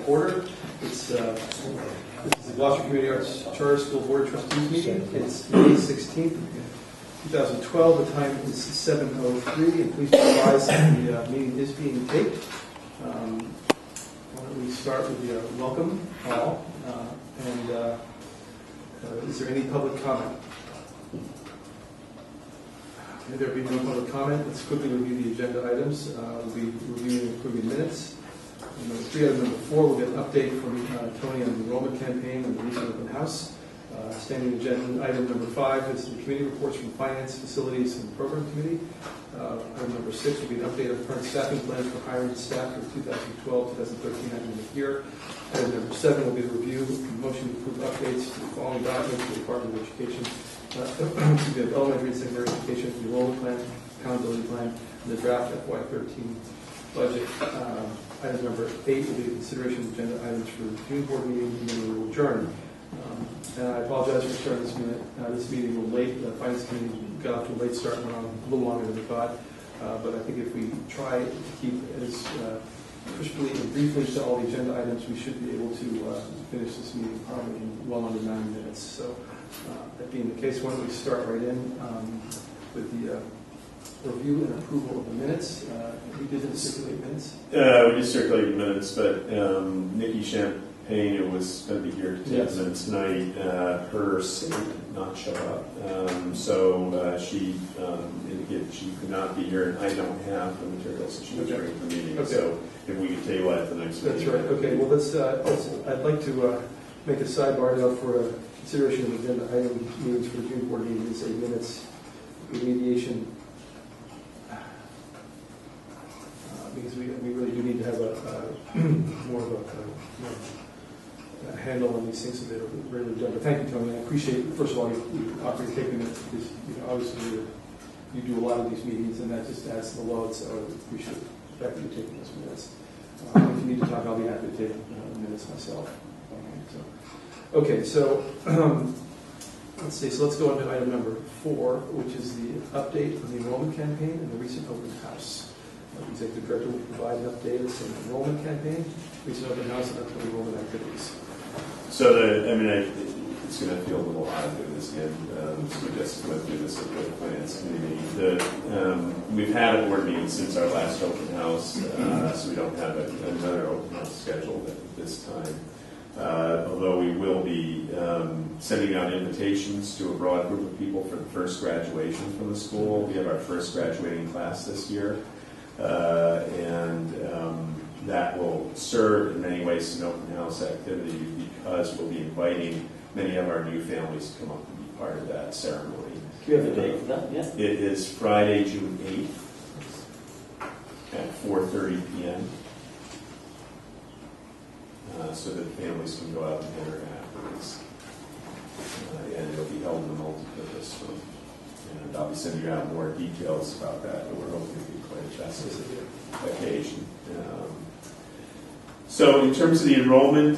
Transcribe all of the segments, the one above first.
order. This is the Gloucester Community Arts Charter School Board of Trustees meeting. It's May 16th, 2012. The time is 7:03, and please be advised that the meeting is being taped. Why don't we start with the welcome all, is there any public comment? There will be no public comment. Let's quickly review the agenda items. We'll be reviewing and approving minutes. And number 3, item number 4, we'll get an update from Tony on the enrollment campaign and the recent open house. Standing agenda item number 5 is the committee reports from Finance, Facilities, and Program Committee. Item number 6 will be an update on current staffing plans for hiring staff for 2012-2013 academic year. Item number 7 will be the review and motion to approve updates to the following documents for the Department of Education. The elementary and secondary education, the enrollment plan, accountability plan, and the draft FY13 budget. Item number 8 will be consideration of agenda items for the June board meeting, and then we will adjourn. And I apologize for starting this meeting a little late. The Finance Committee got off to a late start and went on a little longer than we thought. But I think if we try to keep as crisply and briefly to all the agenda items, we should be able to finish this meeting probably in well under 9 minutes. So that being the case, why don't we start right in with the review and approval of the minutes. We didn't circulate minutes. We did circulate minutes, but Nikki Champagne, who was going to be here to take minutes tonight, her state did not show up. So she indicated she could not be here, and I don't have the materials that she was bringing to the meeting. Okay. So if we could table that at the next meeting. That's right. Okay. Well, let's I'd like to make a sidebar now for consideration of agenda item meetings for the June board meeting. Say minutes remediation. Because we really do need to have a more of a handle on these things so they're really done. But thank you, Tony. I appreciate, first of all, you offering taking it because obviously you do a lot of these meetings and that just adds to the load. So I appreciate the fact that you're taking those minutes. If you need to talk, I'll be happy to take minutes myself. Okay, so let's see. So let's go on to item number 4, which is the update on the enrollment campaign and the recent open house. The Executive Director will provide an update on the enrollment campaign, recent open house, and upcoming enrollment activities. So, it's going to feel a little odd doing this again. So we just went through this at the Finance Committee. We've had a board meeting since our last open house, so we don't have another open house scheduled at this time. Although we will be sending out invitations to a broad group of people for the first graduation from the school. We have our first graduating class this year. That will serve in many ways as an open house activity because we'll be inviting many of our new families to come up and be part of that ceremony. Do you have a date for that yet? It is Friday, June 8th at 4:30 p.m. So that families can go out and dinner afterwards. And it'll be held in a multi-purpose room. And I'll be sending you out more details about that, but we're hoping to be quite a festive occasion. So in terms of the enrollment,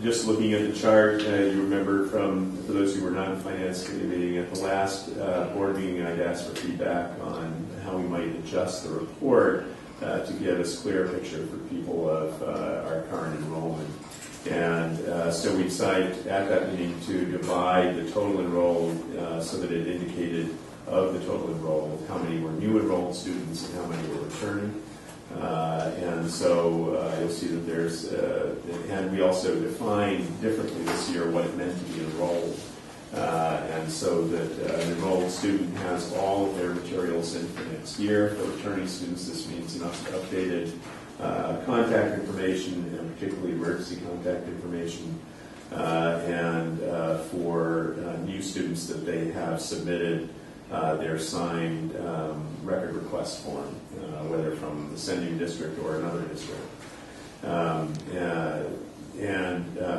just looking at the chart, you remember for those who were not in Finance Committee meeting, at the last board meeting, I'd asked for feedback on how we might adjust the report to give us a clear picture for people of our current enrollment. And so we decided at that meeting to divide the total enrolled so that it indicated of the total enrolled how many were new enrolled students and how many were returning. And so you'll see that there's, and we also defined differently this year what it meant to be enrolled. And so that an enrolled student has all of their materials in for next year. For returning students, this means an updated contact information, and particularly emergency contact information, and for new students that they have submitted their signed record request form, whether from the sending district or another district.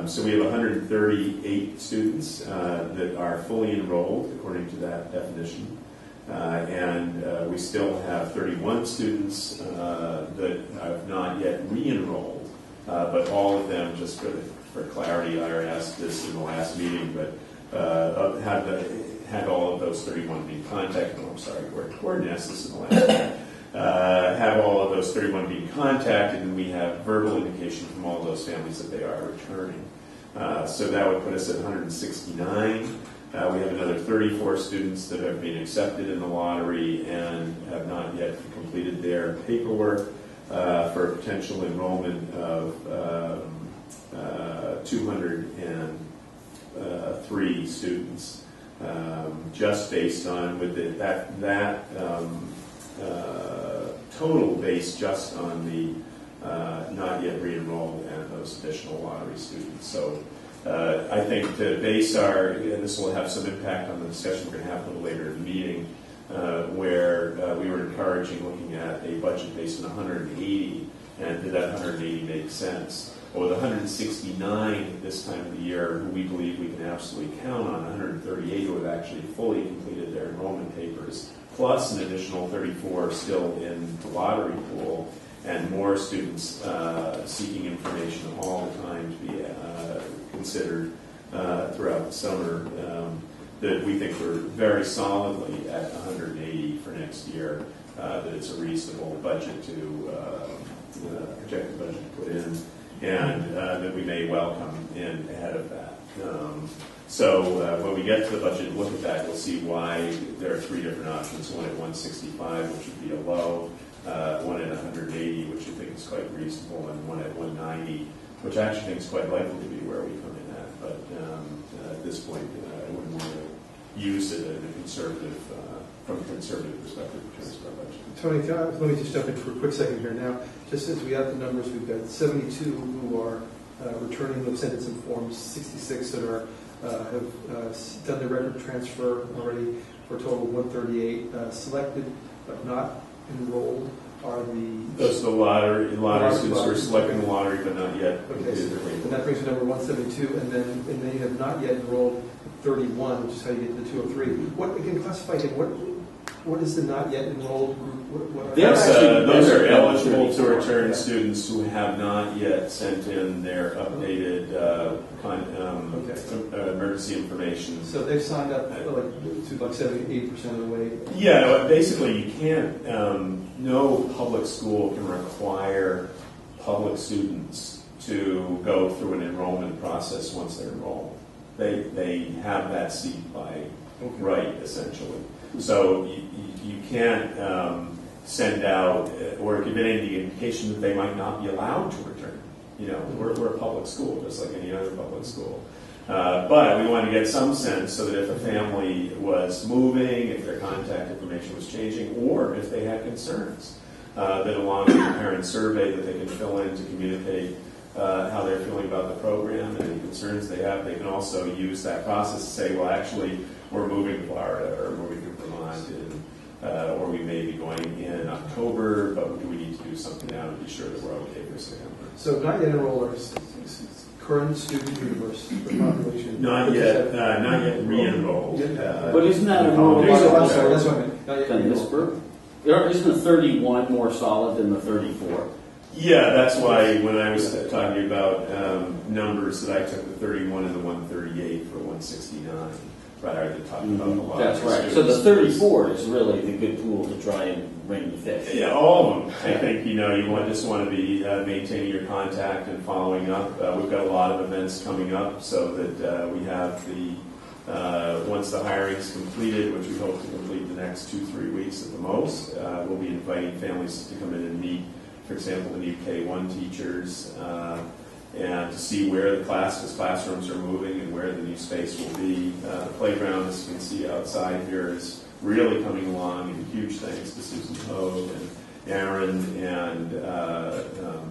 So we have 138 students that are fully enrolled according to that definition. And we still have 31 students that have not yet re-enrolled, but all of them, just for clarity, I already asked this in the last meeting, but had all of those 31 been contacted. Oh, I'm sorry, Gordon asked this in the last meeting. have all of those 31 being contacted, and we have verbal indication from all of those families that they are returning. So that would put us at 169. We have another 34 students that have been accepted in the lottery and have not yet completed their paperwork for a potential enrollment of 203 students, just based on that total based just on the not yet re-enrolled and those additional lottery students. So I think to base and this will have some impact on the discussion we're going to have a little later in the meeting, where we were encouraging looking at a budget based on 180, and did that 180 make sense? Well, with 169 at this time of the year, who we believe we can absolutely count on, 138 who have actually fully completed their enrollment papers, plus an additional 34 still in the lottery pool, and more students seeking information all the time to be considered throughout the summer, that we think we're very solidly at 180 for next year, that it's a reasonable budget to projected budget to put in, and that we may well come in ahead of that. So when we get to the budget and look at that, you'll see why there are three different options. One at 165, which would be a low, one at 180, which I think is quite reasonable, and one at 190, which I actually think is quite likely to be where we come in at. But at this point, I wouldn't want to use it in a conservative, from a conservative perspective in terms of our budget. Tony, let me just jump in for a quick second here. Now, just as we have the numbers, we've got 72 who are returning, they've sent in some forms, 66 that are have done the record transfer already, for a total of 138 selected but not enrolled. Are those are the lottery students who are selecting the lottery but not yet. Okay, so, and that brings the number 172, and they have not yet enrolled 31, which is how you get to 203. What again? Classify it. What is the not yet enrolled group? Those are eligible to return students who have not yet sent in their updated emergency information. So they've signed up to like 78% of the way. Yeah, basically you can't. No public school can require public students to go through an enrollment process once they're enrolled. They have that seat by right, essentially. So you can't send out or give any indication that they might not be allowed to return. You know, we're a public school, just like any other public school. But we want to get some sense so that if a family was moving, if their contact information was changing, or if they had concerns, that along with the parent survey that they can fill in to communicate how they're feeling about the program and any concerns they have, they can also use that process to say, well, actually, we're moving to Florida or moving to Vermont, or we may be going in October, but we need to do something now to be sure that we're okay for September. So not yet enrolled are current student universe, the population. Not yet re-enrolled. But isn't that enrolled? That's what I meant. Not yet Than this enrolled. group? Isn't the 31 more solid than the 34? Yeah, that's why when I was talking about numbers, that I took the 31 and the 138 for 169, rather than talking about the lot. That's right. So the 34 is really the good pool to try and bring the fish. Yeah, all of them. I think you just want to be maintaining your contact and following up. We've got a lot of events coming up, so that we have the once the hiring is completed, which we hope to complete the next 2-3 weeks at the most. We'll be inviting families to come in and meet. For example, the new K-1 teachers, and to see where the classrooms are moving and where the new space will be. The playground, as you can see outside here, is really coming along, and huge thanks to Susan Hogue and Aaron and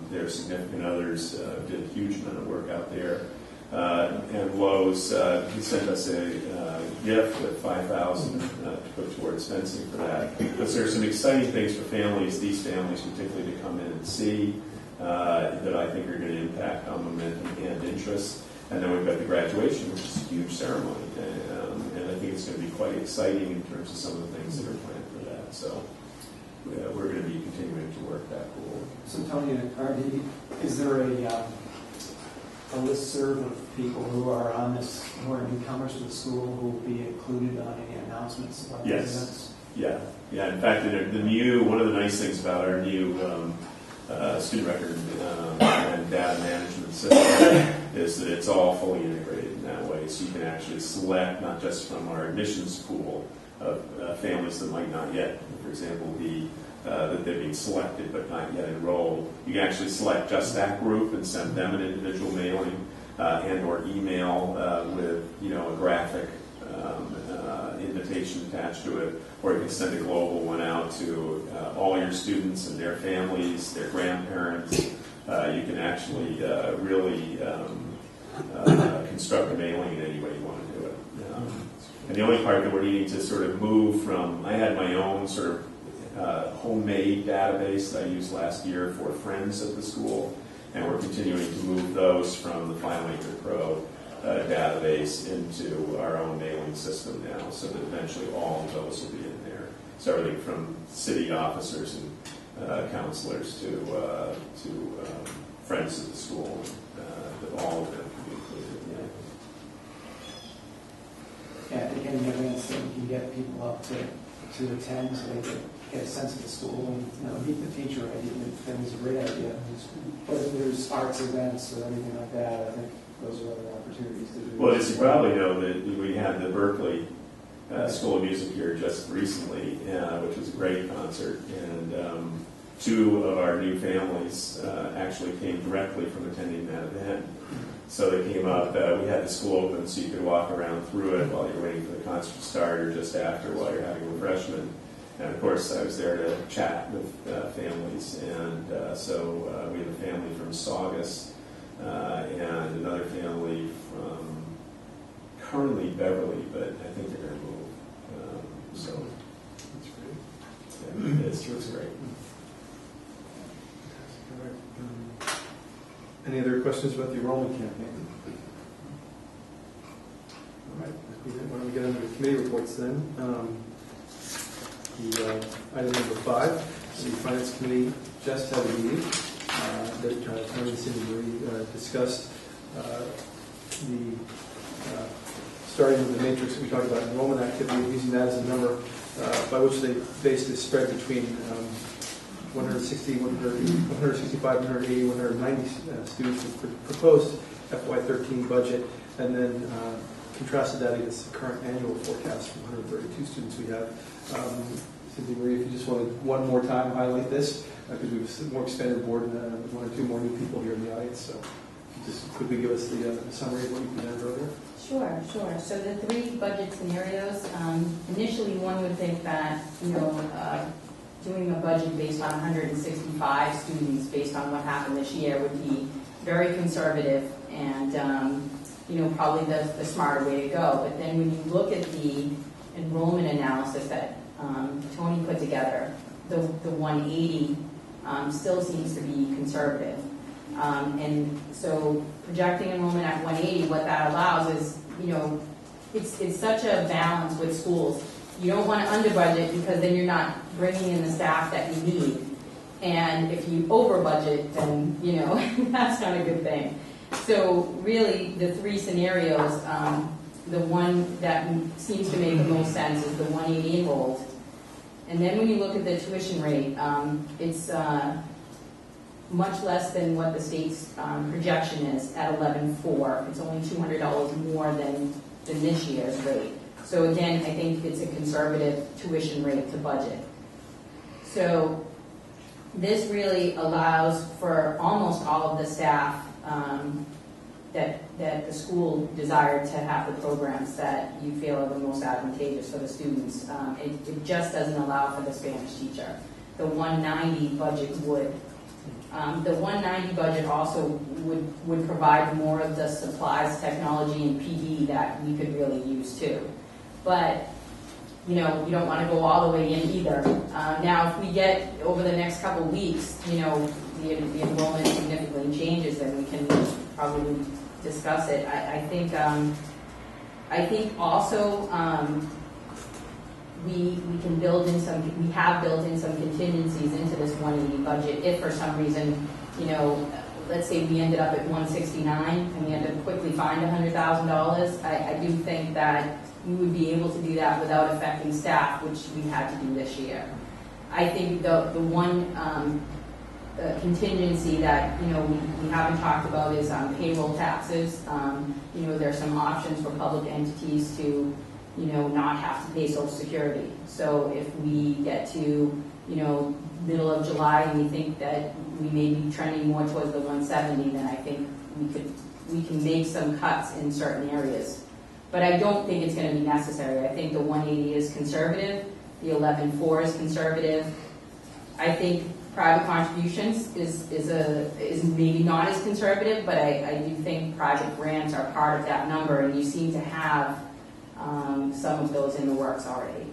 their significant others did a huge amount of work out there. And Lowe's he sent us a gift with $5,000 to put towards fencing for that. Because there's some exciting things for families, these families particularly, to come in and see that I think are going to impact on momentum and interest. And then we've got the graduation, which is a huge ceremony, and I think it's going to be quite exciting in terms of some of the things that are planned for that. So we're going to be continuing to work that pool. So Tony, is there a listserv of people who are on this, who are newcomers to the school, who will be included on any announcements about these events? Yeah. In fact, one of the nice things about our new student record and data management system is that it's all fully integrated in that way. So you can actually select not just from our admissions pool of families that might not yet, for example, be that they're being selected but not yet enrolled. You can actually select just that group and send them an individual mailing and or email with a graphic invitation attached to it, or you can send a global one out to all your students and their families, their grandparents. You can actually really construct a mailing in any way you want to do it. And the only part that we're needing to sort of move from, I had my own sort of homemade database that I used last year for friends at the school, and we're continuing to move those from the FileMaker Pro database into our own mailing system now, so that eventually all of those will be in there. So everything from city officers and counselors to friends of the school, that all of them can be included. Yeah, I think any events that we can get people up to attend so they can get a sense of the school and meet the teacher. I think it's a great idea. But if there's arts events or anything like that, I think those are other opportunities to do. Well, as you probably know, that we had the Berkeley School of Music here just recently, which was a great concert, and two of our new families actually came directly from attending that event. So they came up, we had the school open so you could walk around through it while you're waiting for the concert to start or just after while you're having refreshment. And of course, I was there to chat with families, and so we have a family from Saugus and another family from currently Beverly, but I think they're going to move. So That's great. yeah, it's great. All right. Any other questions about the enrollment campaign? All right. Why don't we get into the committee reports then? Item number 5, the Finance Committee just had a meeting that Tony and Cindy Marie discussed starting with the matrix that we talked about enrollment activity, using that as a number by which they based the spread between 160, 165, 180, 190 students with proposed FY13 budget, and then contrasted that against the current annual forecast from 132 students we have. Cindy Marie, if you just wanted one more time highlight this, because we have a more expanded board and one or two more new people here in the audience, so just quickly give us the summary of what you presented earlier. Sure. So the 3 budget scenarios, initially one would think that, doing a budget based on 165 students based on what happened this year would be very conservative and, probably the smarter way to go. But then when you look at the enrollment analysis that Tony put together, the 180 still seems to be conservative. And so projecting enrollment at 180, what that allows is, it's such a balance with schools. You don't want to under budget because then you're not bringing in the staff that you need. And if you over budget, then, that's not a good thing. So really the 3 scenarios, the one that seems to make the most sense is the 180 enrolled. And then when you look at the tuition rate, it's much less than what the state's projection is at 11.4. It's only $200 more than this year's rate. So again, I think it's a conservative tuition rate to budget. So this really allows for almost all of the staff that the school desired to have the programs that you feel are the most advantageous for the students. It just doesn't allow for the Spanish teacher. The 190 budget would. The 190 budget also would provide more of the supplies, technology, and PD that we could really use too. But, you don't want to go all the way in either. Now, if we get over the next couple of weeks, the enrollment significantly changes, then we can probably discuss it. I think also we can build in we have built in some contingencies into this 180 budget if for some reason, let's say we ended up at 169 and we had to quickly find $100,000, I do think that we would be able to do that without affecting staff, which we had to do this year. I think the one contingency that we haven't talked about is payroll taxes. There's some options for public entities to not have to pay Social Security. So if we get to middle of July and we think that we may be trending more towards the 170, then I think we can make some cuts in certain areas. But I don't think it's going to be necessary. I think the 180 is conservative, the 11.4 is conservative. I think private contributions is maybe not as conservative, but I do think private grants are part of that number, and you seem to have some of those in the works already.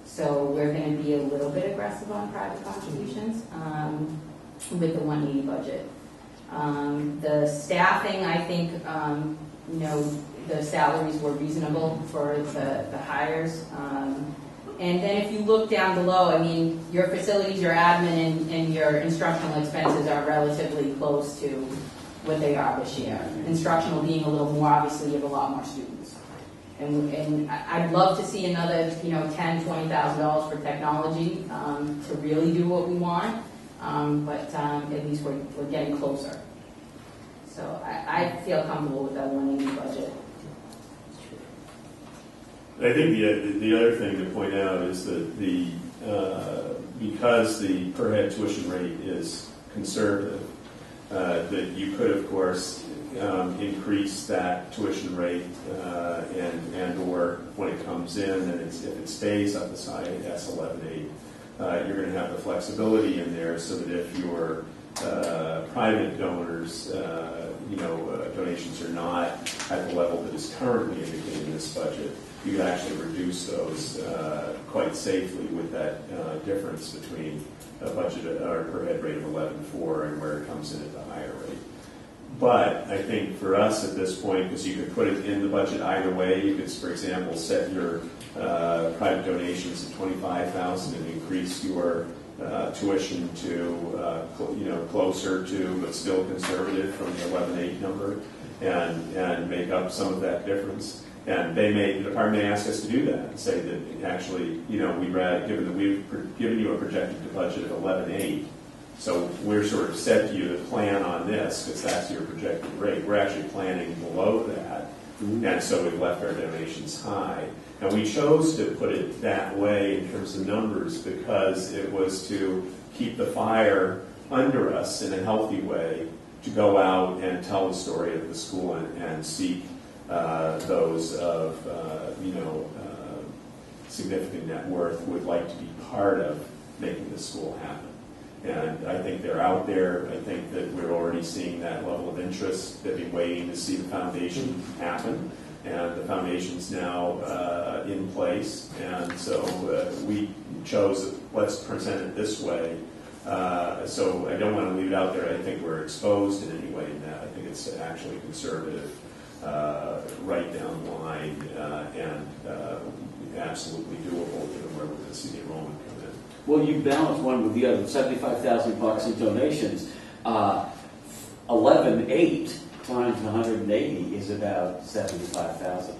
So we're going to be a little bit aggressive on private contributions with the 180 budget. The staffing, I think, the salaries were reasonable for the hires. And then if you look down below, I mean, your facilities, your admin, and your instructional expenses are relatively close to what they are this year. Instructional being a little more, obviously, you have a lot more students. And I'd love to see another, $10,000, $20,000 for technology to really do what we want. But at least we're getting closer. So I feel comfortable with that 180 budget. I think the other thing to point out is that because the per head tuition rate is conservative, that you could, of course, increase that tuition rate and or when it comes in, and if it stays up as high as 11.8, you're going to have the flexibility in there so that if your private donors, donations are not at the level that is currently indicated in this budget, you can actually reduce those quite safely with that difference between a budget or per head rate of 11.4 and where it comes in at the higher rate. But I think for us at this point, because you could put it in the budget either way, you could, for example, set your private donations at $25,000 and increase your tuition to closer to, but still conservative from the 11.8 number, and make up some of that difference. And the department may ask us to do that and say that actually, we'd rather, given that we've given you a projected budget of 11.8, so we're sort of set you to plan on this because that's your projected rate. We're actually planning below that, and so we've left our donations high. And we chose to put it that way in terms of numbers because it was to keep the fire under us in a healthy way, to go out and tell the story of the school and seek those of significant net worth would like to be part of making the school happen. And I think they're out there. I think that we're already seeing that level of interest. They've been waiting to see the foundation happen, and the foundation's now in place. And so we chose, let's present it this way. So I don't want to leave it out there. I think we're exposed in any way in that. I think it's actually conservative, right down the line, and absolutely doable given where we're going to see the enrollment come in. Well, you balance one with the other. $75,000 in donations. 11.8 times 180 is about 75,000.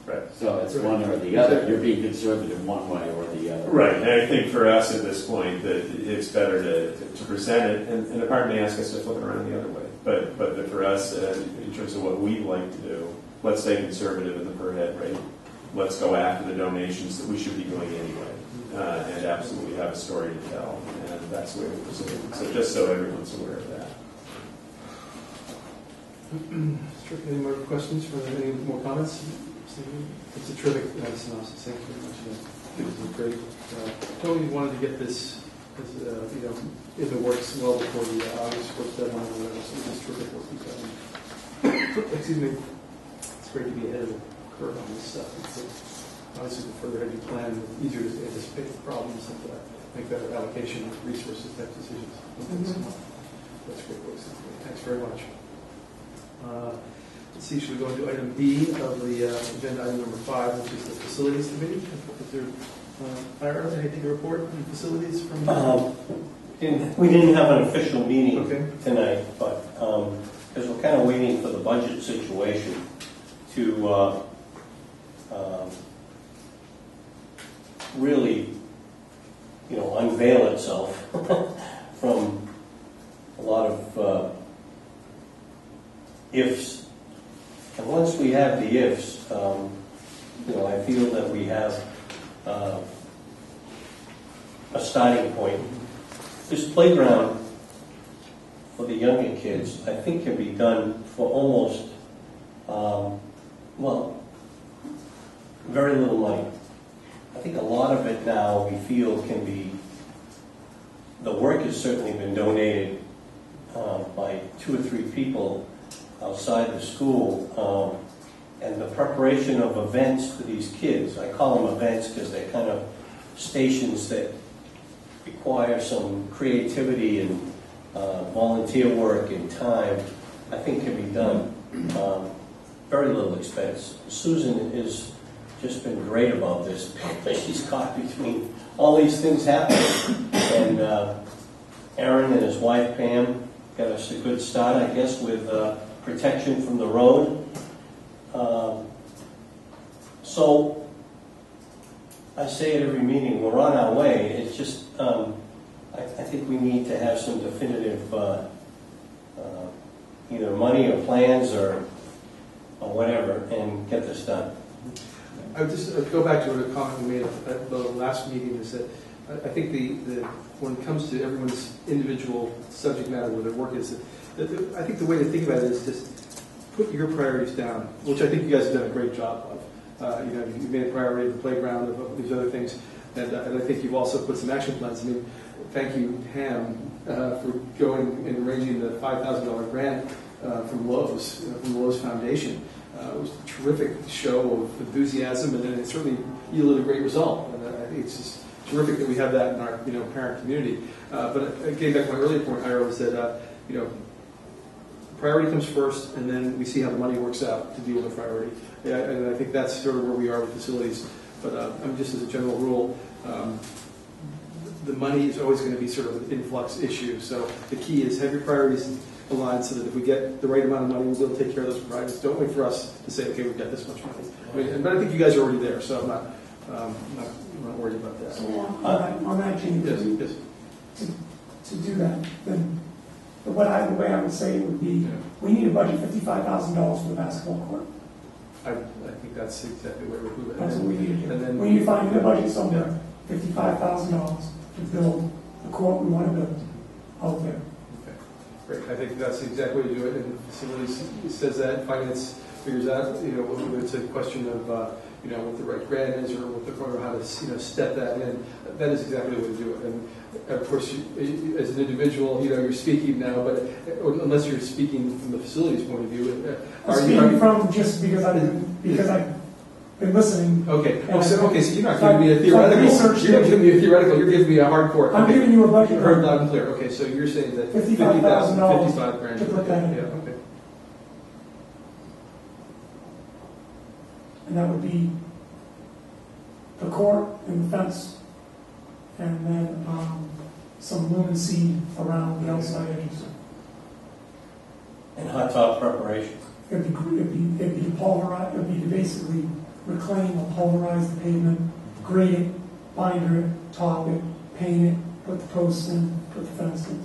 Right. So it's one or the other. You're being conservative one way or the other. Right. And I think for us at this point that it's better to present it, and the department may ask us to flip it around the other way. But for us, in terms of what we'd like to do, let's stay conservative in the per head rate. Let's go after the donations that we should be doing anyway, and absolutely have a story to tell. And that's the way we're proceeding. So just so everyone's aware of that. Any more questions? Any more comments? It's a terrific synopsis. Thank you very much. It was great. Totally wanted to get this, in the works well before the August 1st deadline. So it's terrific what you've done. Excuse me. It's great to be ahead of the curve on this stuff. Obviously, the further ahead you plan, the easier to anticipate the problems and make better allocation of resources type decisions. That's great. Thanks very much. Let's see, should we go into item B of the agenda item number 5, which is the facilities committee? Is there anything to report on facilities from we didn't have an official meeting Okay. tonight, but waiting for the budget situation to really, unveil itself from a lot of ifs. And once we have the ifs, I feel that we have a starting point. This playground for the younger kids, I think, can be done for almost, very little money. I think a lot of it now we feel can be, the work has certainly been donated by 2 or 3 people outside the school, and the preparation of events for these kids. I call them events because they're kind of stations that require some creativity and volunteer work and time, I think can be done. Very little expense. Susan has just been great about this. She's caught between all these things happening. And Aaron and his wife Pam got us a good start, I guess, with protection from the road. So I say at every meeting, we're on our way. It's just, I think we need to have some definitive either money or plans or whatever and get this done. I would just go back to a comment we made at the last meeting, is that I think when it comes to everyone's individual subject matter where their work is, I think the way to think about it is just put your priorities down, which I think you guys have done a great job of. You've made a priority of the playground, of these other things, and I think you've also put some action plans. I mean, thank you, Pam, for going and arranging the $5,000 grant from Lowe's, from the Lowe's Foundation. It was a terrific show of enthusiasm, and it certainly yielded a great result. And I think it's just terrific that we have that in our parent community. But getting back to my earlier point, Ira, was that priority comes first, and then we see how the money works out to deal with the priority. And I think that's sort of where we are with facilities. But just as a general rule, the money is always going to be sort of an influx issue. So the key is have your priorities aligned so that if we get the right amount of money, we'll be able to take care of those priorities. Don't wait for us to say, okay, we've got this much money. But I think you guys are already there, so I'm not worried about that. So on that, James, Yes. to do that, then the way I would say it would be, we need to budget $55,000 for the basketball court. I think that's exactly where we're moving. That's what we need to do. And then We need to find in the budget somewhere $55,000 to build the court we want to build out there. Okay, great. I think that's the exact way to do it. And facilities says that, finance figures out. Whether it's a question of what the right grant is or how to step that in. That is exactly the way to do it. And of course, as an individual, you're speaking now, but unless you're speaking from the facilities point of view, I'm speaking from just because I've been listening. Okay. So you're not giving me a theoretical. You're not giving me a theoretical. You're giving me a hardcore. Okay. I'm giving you a budget. Heard loud and clear. Okay, so you're saying that $55,000 $55,000 to put that in. Yeah. Okay. And that would be the court and the fence, and then some lumen seed around the outside edges. And hot top preparation. It'd be pulverized. It'd be to basically reclaim or pulverize the pavement, grade it, binder it, top it, paint it, put the posts in, put the fence in.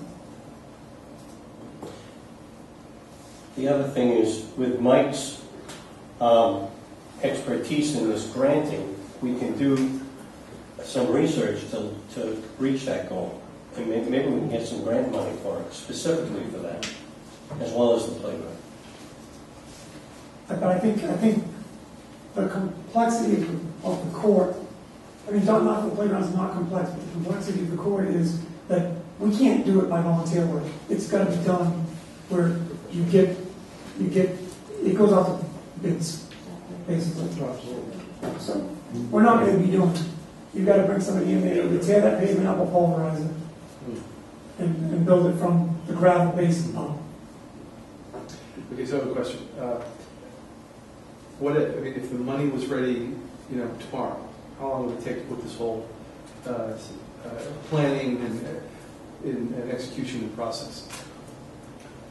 The other thing is, with Mike's expertise in this granting, we can do some research to reach that goal. And maybe we can get some grant money for it, specifically for that, as well as the playground. But I think the complexity of the court, not the playground is not complex, but the complexity of the court is that we can't do it by volunteer work. It's got to be done where it goes out to bids, basically. So we're not going to be doing it. You've got to bring somebody in there to tear that pavement up or pulverize it and build it from the gravel base up. Okay, so I have a question. If the money was ready, tomorrow, how long would it take to put this whole planning and execution process?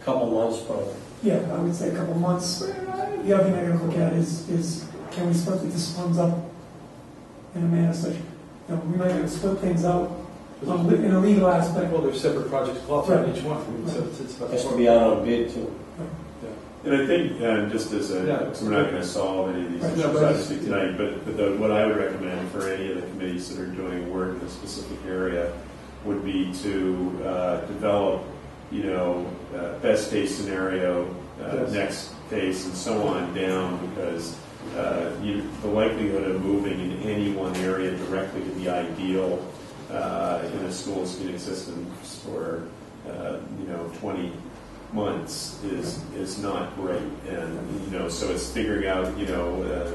A Couple months probably. Yeah, I would say a couple months. The other thing I gotta look at is can we split the disciplines up in a manner such, we might have to split things out in a legal aspect. Well, there's separate projects qualified in each one. I mean, so it's about Has to be out on bid too. And I think, just as so we're not going to solve any of these Right, issues no, but obviously tonight, but what I would recommend for any of the committees that are doing work in a specific area would be to develop, best case scenario, Yes. next case, and so on down, because the likelihood of moving in any one area directly to the ideal in a school speeding system for 20 months is not great, and so it's figuring out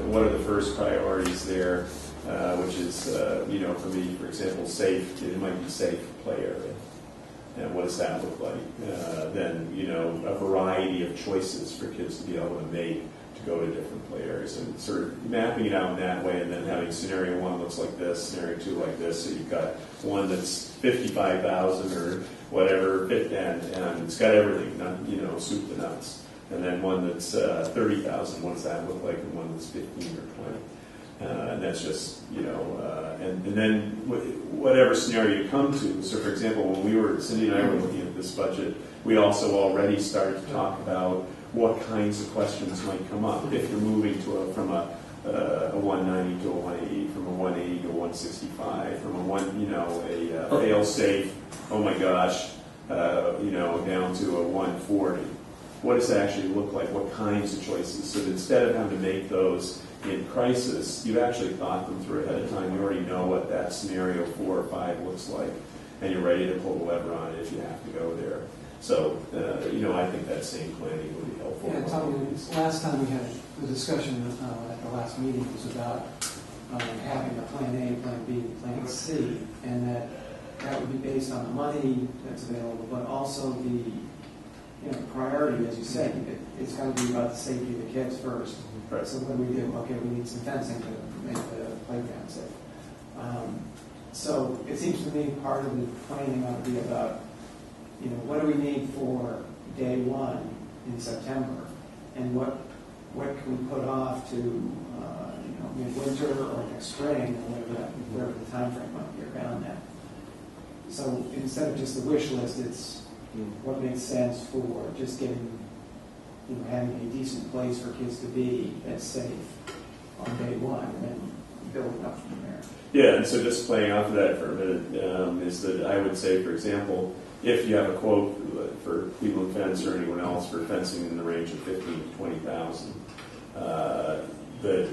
what are the first priorities there, which is for me, for example, safe. It might be safe play area, and what does that look like? Then a variety of choices for kids to be able to make to go to different play areas, and sort of mapping it out in that way, and then having scenario 1 looks like this, scenario 2 like this, so you've got one that's 55,000 or whatever, and it's got everything, soup to nuts. And then one that's 30,000, what does that look like? And one that's 15 or 20. And that's just, and then whatever scenario you come to. So, for example, when Cindy and I were looking at this budget, we also already started to talk about what kinds of questions might come up if you're moving from a 190 to a 180, from a 180 to a 165, from a fail-safe, oh my gosh, down to a 140. What does that actually look like? What kinds of choices? So that instead of having to make those in crisis, you've actually thought them through ahead of time. You already know what that scenario 4 or 5 looks like, and you're ready to pull the lever on it if you have to go there. So, I think that same planning would be helpful. Yeah, Tommy, last time we had the discussion at the last meeting was about having a plan A, plan B, plan C, and that would be based on the money that's available, but also the priority, as you say, it's got to be about the safety of the kids first. Right. So what do we do? Okay, we need some fencing to make the playground safe. So it seems to me part of the planning ought to be about, what do we need for day 1 in September, and what can we put off to midwinter or next spring, or whatever the time frame might be around that. So instead of just the wish list, it's what makes sense for just getting, having a decent place for kids to be that's safe on day 1, and then building up from there. Yeah, and so just playing off of that for a minute, is that I would say, for example, if you have a quote for Cleveland Fence or anyone else for fencing in the range of 15,000 to 20,000,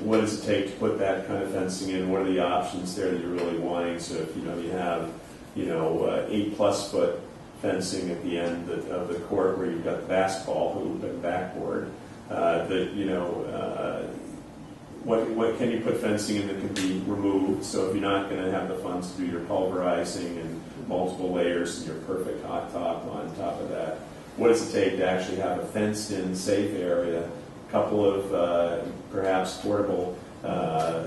what does it take to put that kind of fencing in? What are the options there that you're really wanting? So if you have 8+ foot fencing at the end of the court where you've got the basketball hoop and backboard, what can you put fencing in that can be removed? So if you're not going to have the funds to do your pulverizing and multiple layers and your perfect hot top on top of that, what does it take to actually have a fenced-in safe area, a couple of perhaps portable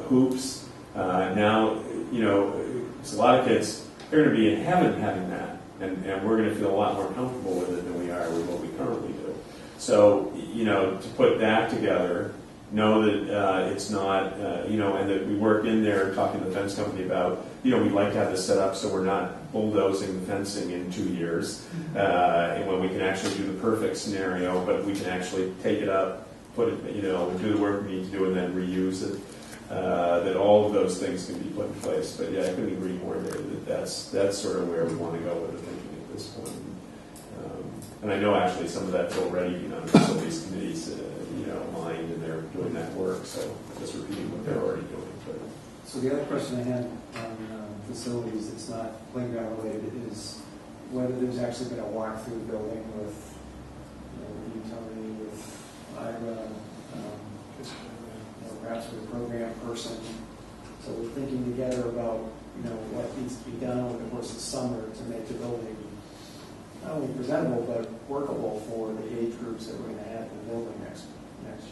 hoops? Now, it's a lot of kids, they're going to be in heaven having that, and we're going to feel a lot more comfortable with it than we are with what we currently do. So, to put that together, know that it's not, and that we work in there talking to the fence company about, we'd like to have this set up so we're not bulldozing the fencing in 2 years, and when we can actually do the perfect scenario, but we can actually take it up, put it, do the work we need to do, and then reuse it. That all of those things can be put in place. But yeah, I couldn't agree more, David, that that's sort of where we want to go with the thinking at this point. And I know actually some of that's already been on facilities committees, mind, and they're doing that work. So just repeating what they're already doing. But. So the other question I had on facilities that's not playground related is whether there's actually been a walk through the building with you, Tony, with Ira, perhaps with a program person. So we're thinking together about what needs to be done over the course of the summer to make the building not only presentable but workable for the age groups that we're going to have in the building next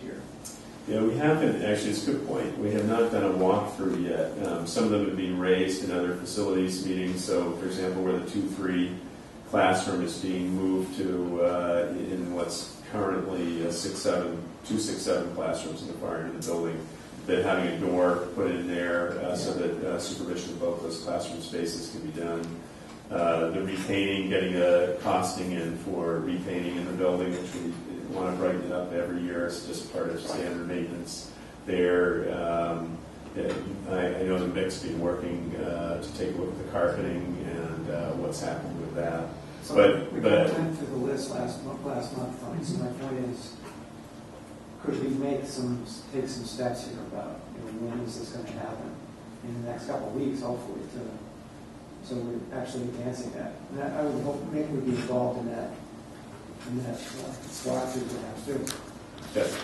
year. Yeah, we haven't, actually, it's a good point. We have not done a walkthrough yet. Some of them have been raised in other facilities meetings. So, for example, where the 2-3 classroom is being moved to in what's currently 267 classrooms in the far end of the building. That having a door put in there so that supervision of both those classroom spaces can be done. The repainting, getting a costing in for repainting in the building, which we want to brighten it up every year. It's just part of standard maintenance there. I know the mix been working to take a look at the carpeting and what's happened with that. So But- we but- went through the list last month, Tony, so my point is, could we take some steps here about, when is this going to happen? In the next couple of weeks, hopefully, so we're actually advancing that. And I would hope maybe we'd be involved in that SWAT through perhaps too. Yes.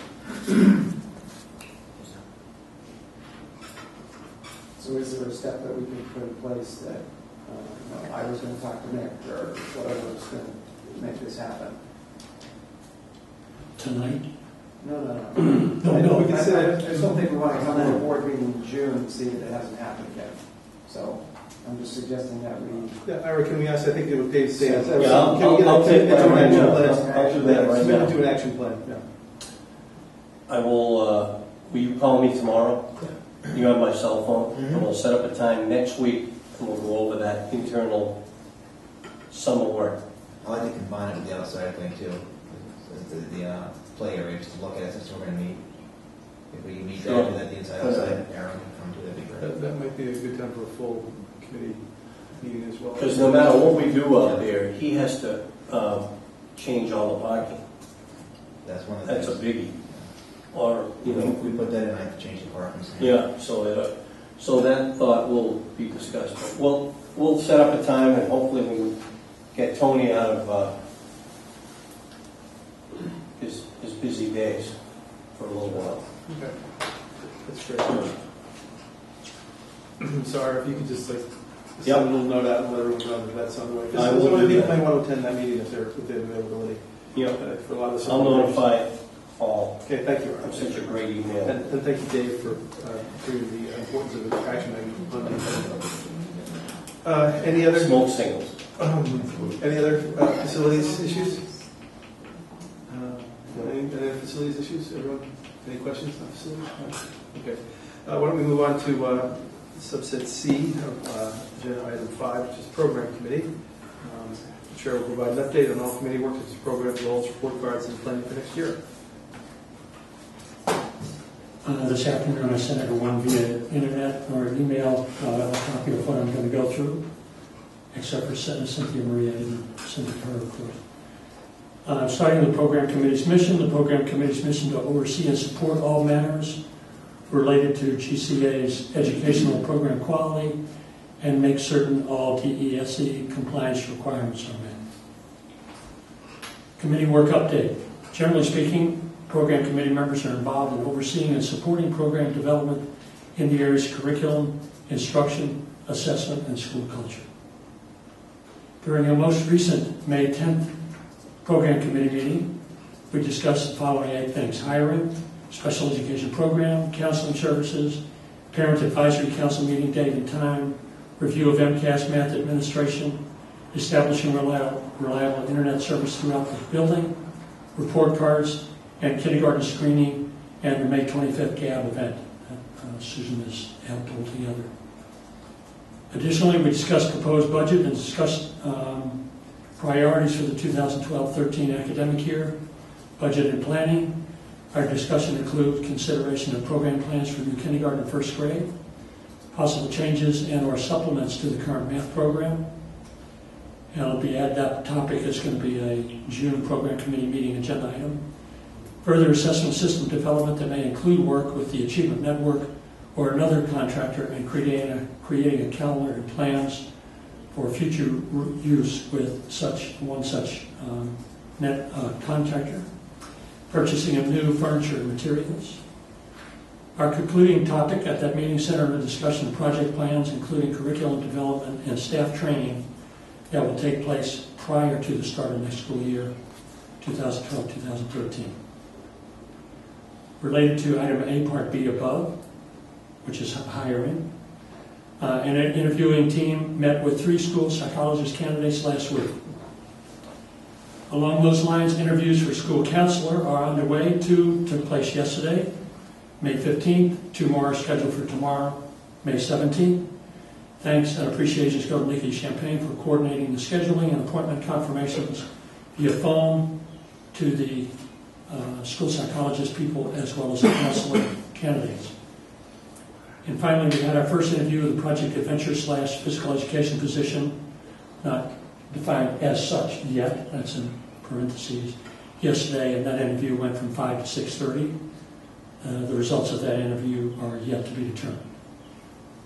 So is there a step that we can put in place that, I was going to talk to Nick or whatever was going to make this happen? Tonight? No. No, we can I say just don't think we want to come to a board meeting in June and see that it hasn't happened yet. So I'm just suggesting that we. Yeah, Ira, can we ask, I think it would Dave say, Yeah, can we get I'll take that an right action now. plan? I'll do that right Submit it now. to an action plan, yeah. I will you call me tomorrow? You have my cell phone, and we'll set up a time next week, and we'll go over that internal summer work. I like to combine it with the outside thing too, the play area, just to look at it since we're going to meet. If we meet Sure. there, that the inside outside Aaron can come to, that'd be great. That might be a good time for a full committee meeting as well. Because no matter what we do out there, he has to change all the parking. That's one of the That's a things. biggie. Or, We put that in, I have to change the parking. yeah, so that thought will be discussed. But we'll set up a time, and hopefully we can get Tony out of his busy days for a little while. Okay, that's great. So, Ira, if you could just like, send a little note out and let everyone know that that's on the way. I Because will do people that. may want to attend that meeting if they have availability. Yeah, For a lot of the. I'll notify all. Okay, thank you, Ira. I'm such a great email. And thank you, Dave, for bringing the importance of the action item. Any other? Smoke signals. Any other facilities issues? Any other facilities issues? Everyone, any questions on facilities? No? Okay. Why don't we move on to subset C of agenda item 5, which is program committee. The chair will provide an update on all committee work, such as program goals, report cards, and planning for next year. This afternoon, I sent everyone via internet or email a copy of what I'm going to go through, except for Cynthia Maria. I didn't send it to her, of course. Starting with the program committee's mission. The program committee's mission to oversee and support all matters related to GCA's educational program quality and make certain all DESE compliance requirements are met. Committee work update. Generally speaking, program committee members are involved in overseeing and supporting program development in the areas of curriculum, instruction, assessment, and school culture. During our most recent May 10th program committee meeting, we discussed the following 8 things: hiring, special education program, counseling services, parent advisory council meeting date and time, review of MCAS math administration, establishing reliable internet service throughout the building, report cards, and kindergarten screening, and the May 25th GAB event that Susan has helped hold together. Additionally, we discussed proposed budget and discussed priorities for the 2012-13 academic year, budget and planning. Our discussion includes consideration of program plans for new kindergarten and first grade, possible changes and or supplements to the current math program. And it'll be at that topic, it's going to be a June program committee meeting agenda item. Further assessment system development that may include work with the Achievement Network or another contractor and creating a calendar and plans for future use with such contractor. Purchasing of new furniture and materials. Our concluding topic at that meeting centered on a discussion of project plans, including curriculum development and staff training that will take place prior to the start of next school year, 2012-2013. Related to item A, Part B above, which is hiring, an interviewing team met with 3 school psychologist candidates last week. Along those lines, interviews for school counselor are underway. 2 took place yesterday, May 15th. 2 more are scheduled for tomorrow, May 17th. Thanks and appreciations go to Nikki Champagne for coordinating the scheduling and appointment confirmations via phone to the school psychologist people as well as the counselor candidates. And finally, we had our first interview of the Project Adventure / physical education position, not defined as such yet, that's in parentheses, yesterday, and that interview went from 5 to 6:30. The results of that interview are yet to be determined.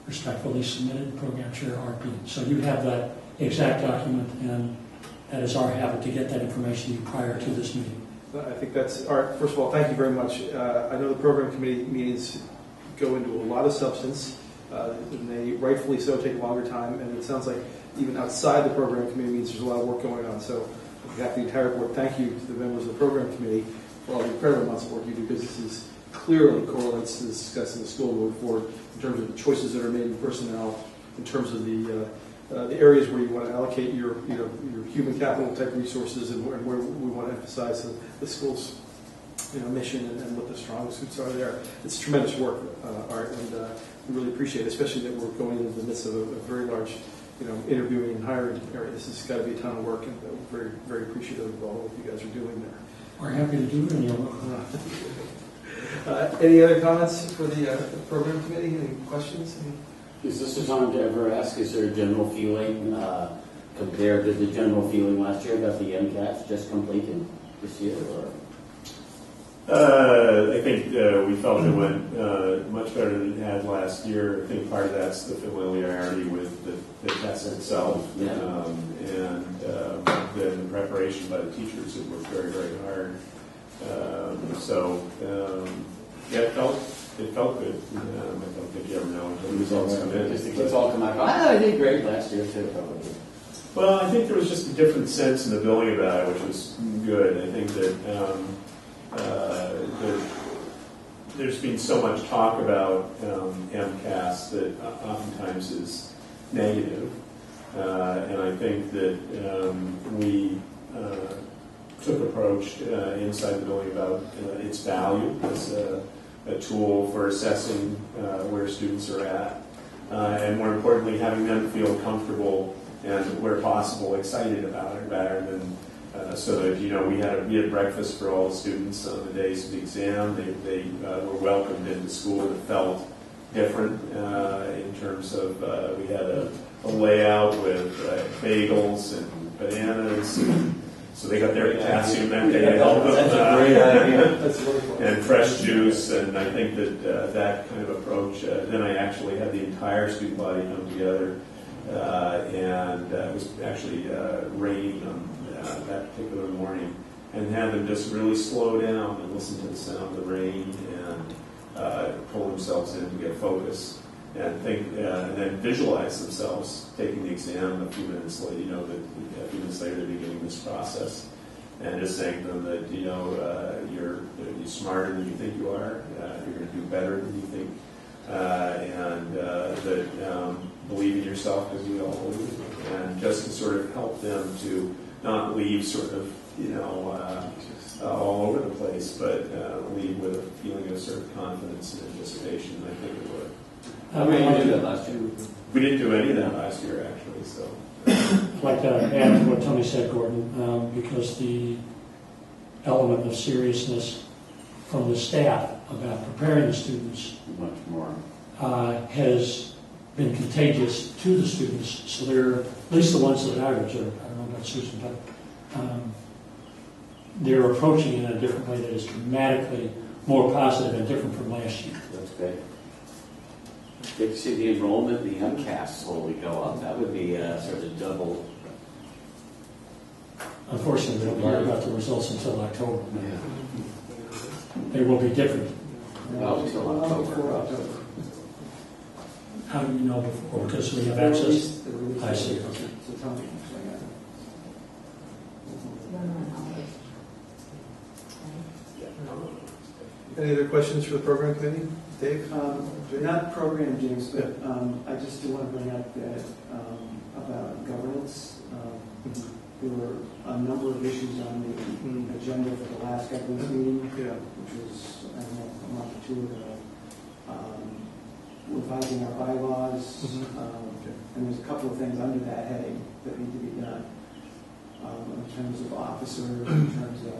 Respectfully submitted, Program Chair RP. So you have that exact document, and that is our habit to get that information to you prior to this meeting. I think that's, Art, first of all, thank you very much. I know the program committee meetings go into a lot of substance, and they rightfully so take longer time, and it sounds like even outside the program committee meetings, there's a lot of work going on. So on behalf of the entire board, thank you to the members of the program committee for all the incredible amounts of work you do, because this is clearly correlates to discussing the school moving forward in terms of the choices that are made in personnel, in terms of the areas where you want to allocate your human capital type resources, and where we want to emphasize the school's mission and what the strong suits are there. It's tremendous work, Art, and we really appreciate it, especially that we're going into the midst of a very large interviewing and hiring area. This has got to be a ton of work, and we're very, very appreciative of all what you guys are doing there. We're happy to do it, and you're welcome. Any other comments for the program committee? Any questions? Is this the time to ever ask, is there a general feeling compared to the general feeling last year about the MCAS just completed this year? Or? I think we felt it went much better than it had last year. I think part of that's the familiarity with the test itself, Yeah. And the preparation by the teachers that worked very, very hard. Yeah, it felt good. I don't think you ever know until the results come in. Let's all come out. I did great last year too, probably. Well, I think there was just a different sense in the building about it, which was good. I think that there's been so much talk about MCAS that oftentimes is negative. And I think that we took approach inside the building about its value as a tool for assessing where students are at. And more importantly, having them feel comfortable and, where possible, excited about it, rather than so that we had breakfast for all the students on the days of the exam. They were welcomed into school. It felt different in terms of we had a layout with bagels and bananas. So they got their potassium that day to help them. That's a great idea. That's wonderful. And fresh juice, and I think that that kind of approach. Then I actually had the entire student body come together, and it was actually raining on that particular morning, and had them just really slow down and listen to the sound of the rain and pull themselves in to get focus and think, and then visualize themselves taking the exam a few minutes later. That a few minutes later they're beginning this process, and just saying to them that you're smarter than you think you are. You're going to do better than you think, and that believe in yourself as we all believe, and just to sort of help them to not leave sort of all over the place, but leave with a feeling of sort of confidence and anticipation. And I think it would. How many did that last year? We didn't do any of that last year, actually. So, I'd like to add to what Tony said, Gordon, because the element of seriousness from the staff about preparing the students Much more. has been contagious to the students. So they're, at least the ones that I've observed, I don't know about Susan, but they're approaching it in a different way that is dramatically more positive and different from last year. That's great. Good to see the enrollment, the MCAS slowly go up. That would be sort of double. Unfortunately, we don't hear about the results until October. Yeah. They will be different. Well, until October. How do you know before? Because we have access. I see. Okay. So tell me. Any other questions for the program committee? Dave? Not program, James, but I just do want to bring up that about governance. there were a number of issues on the agenda for the last government meeting, which was, I don't know, a month or two ago. Revising our bylaws, and there's a couple of things under that heading that need to be done in terms of officers, in terms of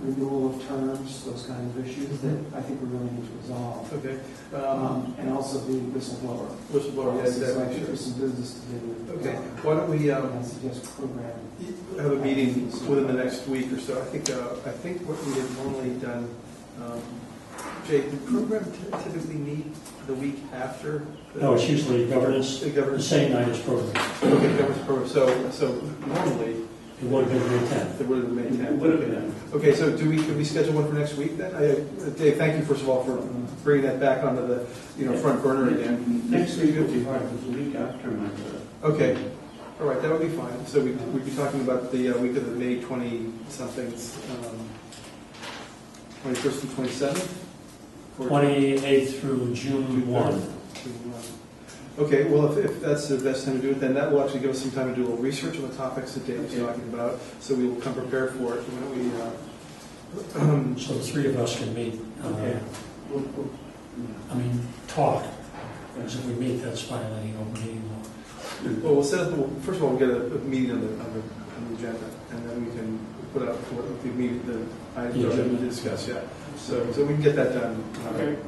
renewal of terms, those kinds of issues that I think we really need to resolve. Okay. And also the whistleblower. Whistleblower, yes, So I think sure. there's some business to do. Okay. Why don't we I suggest program. have a meeting within the next week or so? I think what we have normally done. Jay, the program typically meet the week after? No, it's usually governance, The the governance. same night as program. Okay, governance program. So normally, It would have been May 10th. it would have been May 10th. It would have been. Okay, so can we schedule one for next week then? Dave, thank you first of all for bringing that back onto the front burner again. Next week would be hard, because the week after my Okay, all right, that would be fine. So we'd be talking about the week of the May 20-somethings, 21st and 27th? 28th through June 1. Okay, well, if that's the best time to do it, then that will actually give us some time to do a little research on the topics that Dave was talking about, so we will come prepared for it. So the three of us can meet, Okay. talk. Because if we meet, that's violating open meeting law. Well, we'll set up, first of all, we'll get a meeting on the agenda, and then we can put out what the meeting, the items that we discuss, yeah. So we can get that done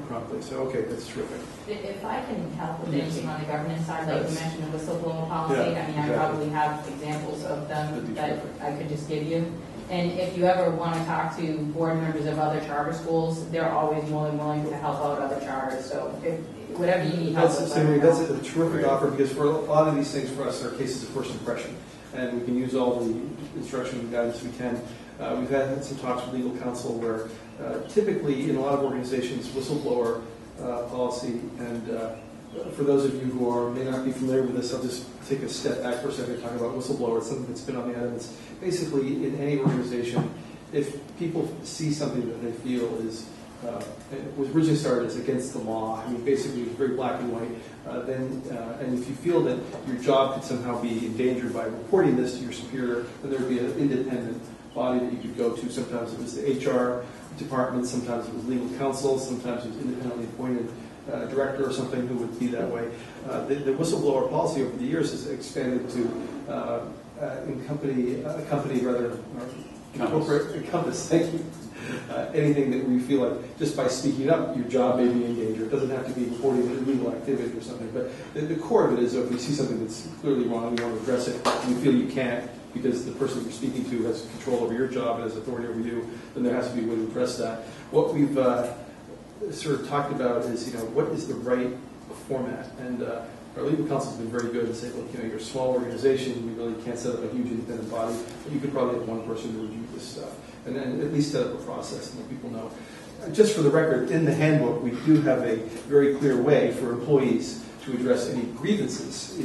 promptly. So, okay, that's terrific. If I can help with anything on the governance side, like you mentioned the whistleblower policy, Yeah, I mean, exactly. I probably have examples of them That'd be that terrific. I could just give you. And if you ever want to talk to board members of other charter schools, they're always more than willing to help out other charters. So whatever you need help with. That's a terrific offer, because for a lot of these things for us are cases of first impression, and we can use all the instruction and guidance we can. We've had some talks with legal counsel where typically in a lot of organizations, whistleblower policy, and for those of you who may not be familiar with this, I'll just take a step back for a second and talk about whistleblower. It's something that's been on the items. Basically, in any organization, if people see something that they feel is, it was originally started as against the law, I mean, basically it's very black and white, and if you feel that your job could somehow be endangered by reporting this to your superior, then there would be an independent body that you could go to. Sometimes it was the HR department, sometimes it was legal counsel, sometimes it was independently appointed director or something who would be that way. The whistleblower policy over the years has expanded to encompass, thank you. Anything that we feel like just by speaking up, your job may be in danger. It doesn't have to be reporting an illegal activity or something. But the core of it is, if you see something that's clearly wrong, you want to address it, and you feel you can't because the person you're speaking to has control over your job and has authority over you, then there has to be a way to address that. What we've sort of talked about is, what is the right format? And our legal counsel has been very good and say, look, you're a small organization, you really can't set up a huge independent body, but you could probably have one person to review this stuff, and then at least set up a process and let people know. Just for the record, in the handbook, we do have a very clear way for employees to address any grievances,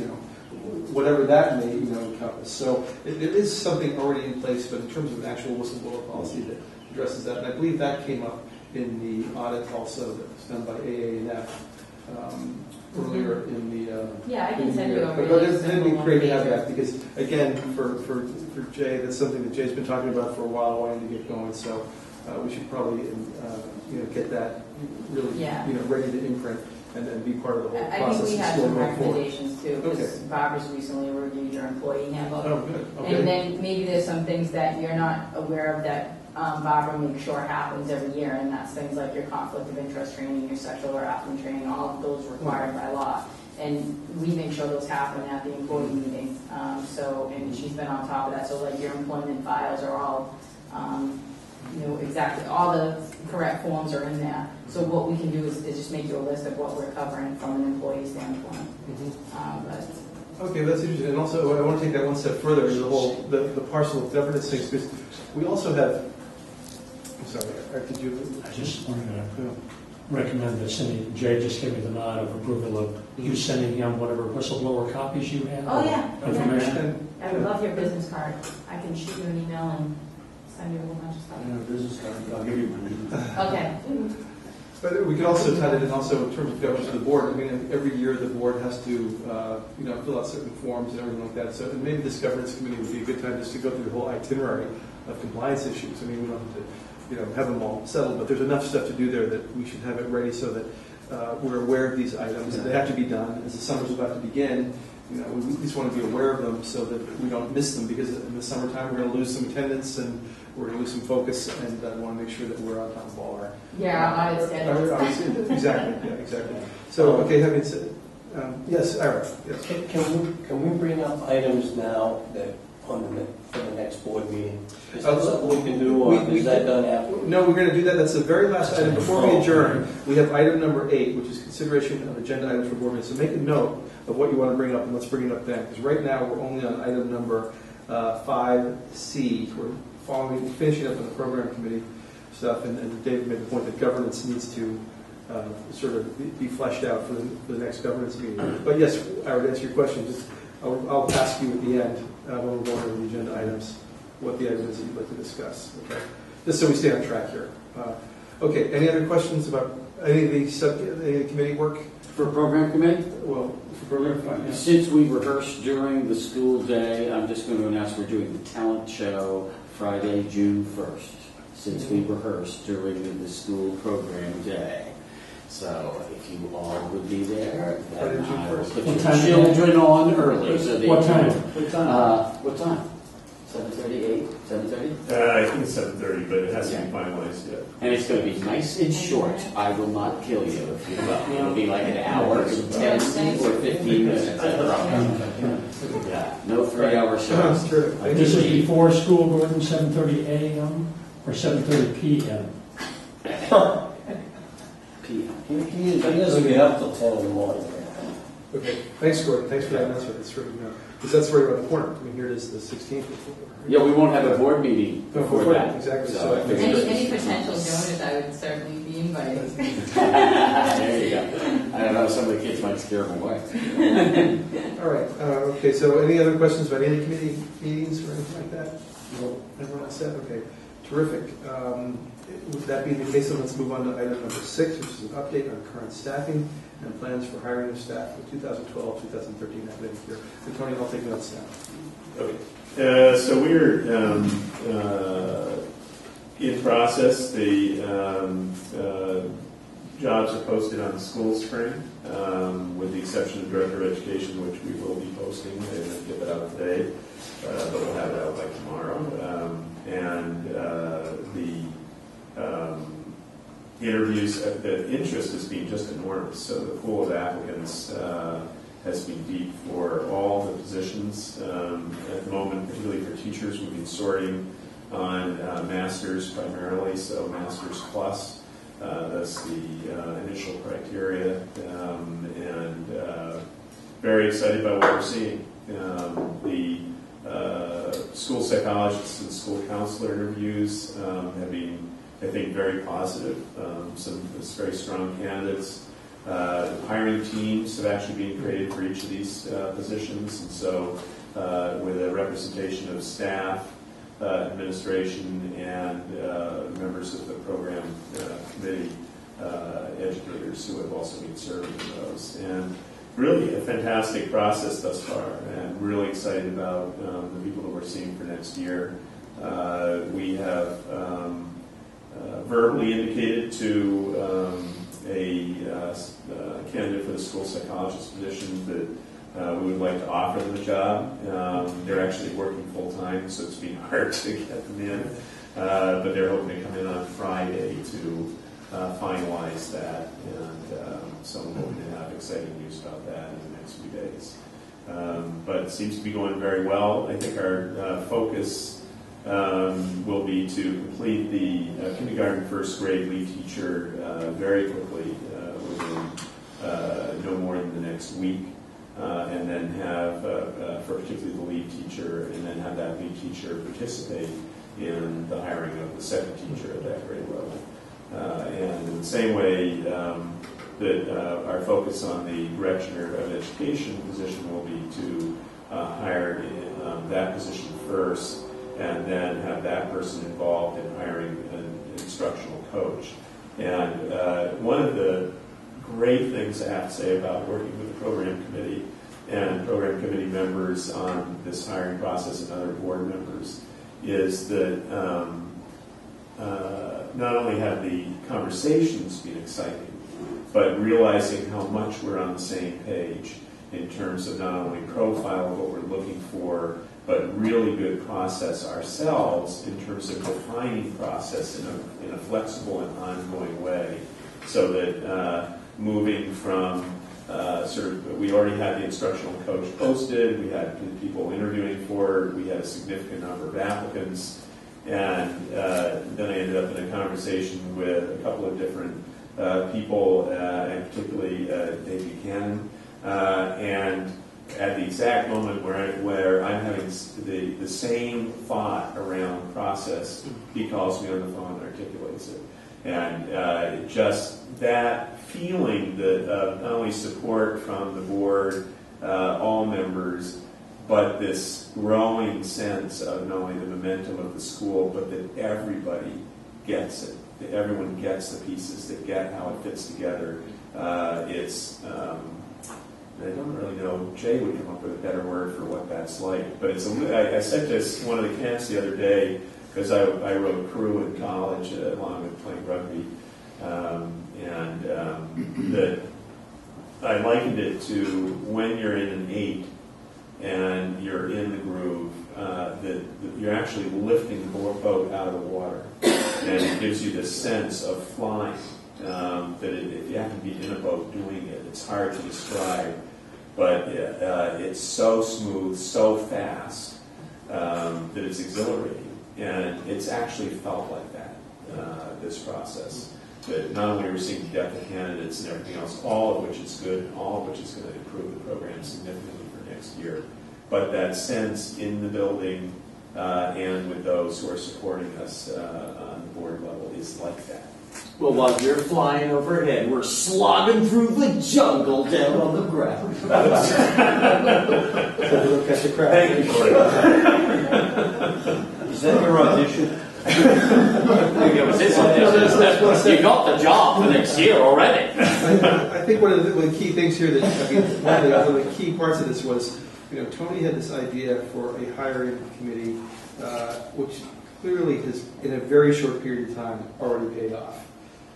whatever that may encompass. So there is something already in place, but in terms of an actual whistleblower policy that addresses that, and I believe that came up in the audit also that was done by AA&F earlier in the Yeah, I can in the send year. you over. But the it'd be simple great to have one-pager. that, because again, for Jay, that's something that Jay's been talking about for a while, wanting to get going. So we should probably get that really Yeah. ready to imprint and then be part of the whole I process. think we and have still some going forward. recommendations too, because Barbara's recently reviewed your employee handbook. Oh, good. Okay. And then maybe there's some things that you're not aware of that Barbara makes sure happens every year, and that's things like your conflict of interest training, your sexual harassment training, all of those required by law. And we make sure those happen at the employee meeting. And she's been on top of that. So like your employment files are all, exactly, all the correct forms are in there. So what we can do is just make you a list of what we're covering from an employee standpoint. Okay, that's interesting. And also, I want to take that one step further, the parcel of governance things, because we also have, I'm sorry, did you? I just wanted to recommend that Jay just gave me the nod of approval of you sending him whatever whistleblower copies you have. Oh, yeah. Information. I would love your business card. I can shoot you an email and send you a whole bunch of stuff. business card, I'll give you one. Okay. But we could also tie that in also in terms of governance of the board. I mean, every year the board has to, fill out certain forms and everything like that. So and maybe this governance committee would be a good time just to go through the whole itinerary of compliance issues. I mean, we don't have to, have them all settled, but there's enough stuff to do there that we should have it ready so that we're aware of these items. They have to be done as the summer's about to begin. We at least want to be aware of them so that we don't miss them, because in the summertime we're going to lose some attendance and we're going to lose some focus, and I want to make sure that we're on top of all our audit schedules. Exactly. Yeah, exactly. So, okay, having said, yes, Ira. Yes. Can we bring up items now that for the next board meeting? Is that something we can do, or is that done after? No, we're going to do that. That's the very last item. Before we adjourn, we have item number 8, which is consideration of agenda items for board meetings. So make a note of what you want to bring up, and let's bring it up then. Because right now, we're only on item number 5C. We're finishing up on the program committee stuff, and David made the point that governance needs to sort of be fleshed out for the next governance meeting. But yes, I would answer your question. I'll ask you at the end when we're going over the agenda items what the items that you'd like to discuss. Okay, just so we stay on track here. Okay, any other questions about any of the committee work? For program committee? Well, for program, fine. Yeah. Since we rehearsed during the school day, I'm just going to announce we're doing the talent show Friday, June 1st, since we rehearsed during the school program day. So if you all would be there, then I will put your children on early. So they What time? What time? 7:38? 7:30? I think it's 7:30, but it hasn't been finalized yet. And it's going to be nice and short. I will not kill you if you will. It'll be like an hour and 10 or 15 minutes. I promise. Yeah, no 3-hour shows. This is before school, Gordon, 7:30 a.m. or 7:30 p.m.? He doesn't get up till 10 in the morning. Okay, thanks, Gordon. Thanks for that answer. That's really because that's right around the corner. I mean, here it is, the 16th. Yeah, we won't have a board meeting before that. Exactly. So Any potential donors, I would certainly be invited. there you go. I don't know, some of the kids might scare them away. All right. Okay, so any other questions about any committee meetings or anything like that? No. Everyone else said? Okay. Terrific. With that being the case, then let's move on to item number 6, which is an update on current staffing and plans for hiring of staff for 2012-2013 academic year. And Tony, I'll take notes now. Okay. So we're in process. The jobs are posted on the school screen, with the exception of Director of Education, which we will be posting and get that out today, but we'll have it out by tomorrow. The interviews, the interest has been just enormous. So the pool of applicants has been deep for all the positions. At the moment, particularly for teachers, we've been sorting on masters primarily, so masters plus. That's the initial criteria, and very excited about what we're seeing. The school psychologists and school counselor interviews have been, I think, very positive. Some very strong candidates. Hiring teams have actually been created for each of these positions, and so with a representation of staff, administration, and members of the program committee, educators who have also been serving in those. And really a fantastic process thus far, and really excited about the people that we're seeing for next year. We have verbally indicated to a candidate for the school psychologist position that we would like to offer them a job. They're actually working full-time, so it's been hard to get them in, but they're hoping to come in on Friday to finalize that, and so we're hoping to have exciting news about that in the next few days. But it seems to be going very well. I think our focus will be to complete the kindergarten first grade lead teacher very quickly, within no more than the next week, and then have, for particularly the lead teacher, and then have that lead teacher participate in the hiring of the second teacher at that grade level. And in the same way that our focus on the director of education position will be to hire that position first, and then have that person involved in hiring an instructional coach. And one of the great things I have to say about working with the program committee and program committee members on this hiring process and other board members is that not only have the conversations been exciting, but realizing how much we're on the same page in terms of not only profile of what we're looking for, but really good process ourselves in terms of defining process in a flexible and ongoing way, so that moving from we already had the instructional coach posted, we had people interviewing for it, we had a significant number of applicants, and then I ended up in a conversation with a couple of different people, and particularly Dave Buchanan, and at the exact moment where I'm having the same thought around process, he calls me on the phone and articulates it. And just that feeling that not only support from the board, all members, but this growing sense of not only the momentum of the school, but that everybody gets it, that everyone gets the pieces, that get how it fits together. I don't really know, Jay would come up with a better word for what that's like, but it's I said to one of the camps the other day, because I rode crew in college along with playing rugby, that I likened it to when you're in an 8 and you're in the groove, that you're actually lifting the boat out of the water, and it gives you this sense of flying, that if you happen to be in a boat doing it, it's hard to describe, but it's so smooth, so fast, that it's exhilarating. And it's actually felt like that, this process. That not only are we seeing the depth of candidates and everything else, all of which is good, and all of which is going to improve the program significantly for next year, but that sense in the building and with those who are supporting us on the board level is like that. Well, while you're flying overhead, we're slogging through the jungle down on the ground. Catch a crowd. Thank you for it. Is that your audition? It was his audition. You got the job for next year already. I think one of the key things here one of the key parts of this was, Tony had this idea for a hiring committee, which clearly has, in a very short period of time, already paid off.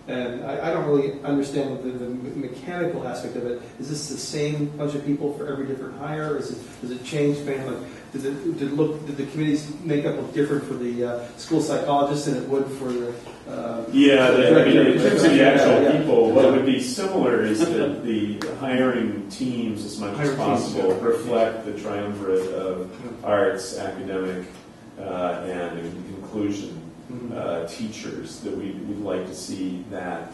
And I don't really understand the mechanical aspect of it. Is this the same bunch of people for every different hire? Does it change? Did the committee's makeup look different for the school psychologist than it would for the in terms of the actual people, what would be similar is that the hiring teams, as much as possible, reflect the triumvirate of arts, academic, and inclusion. Teachers, that we'd like to see that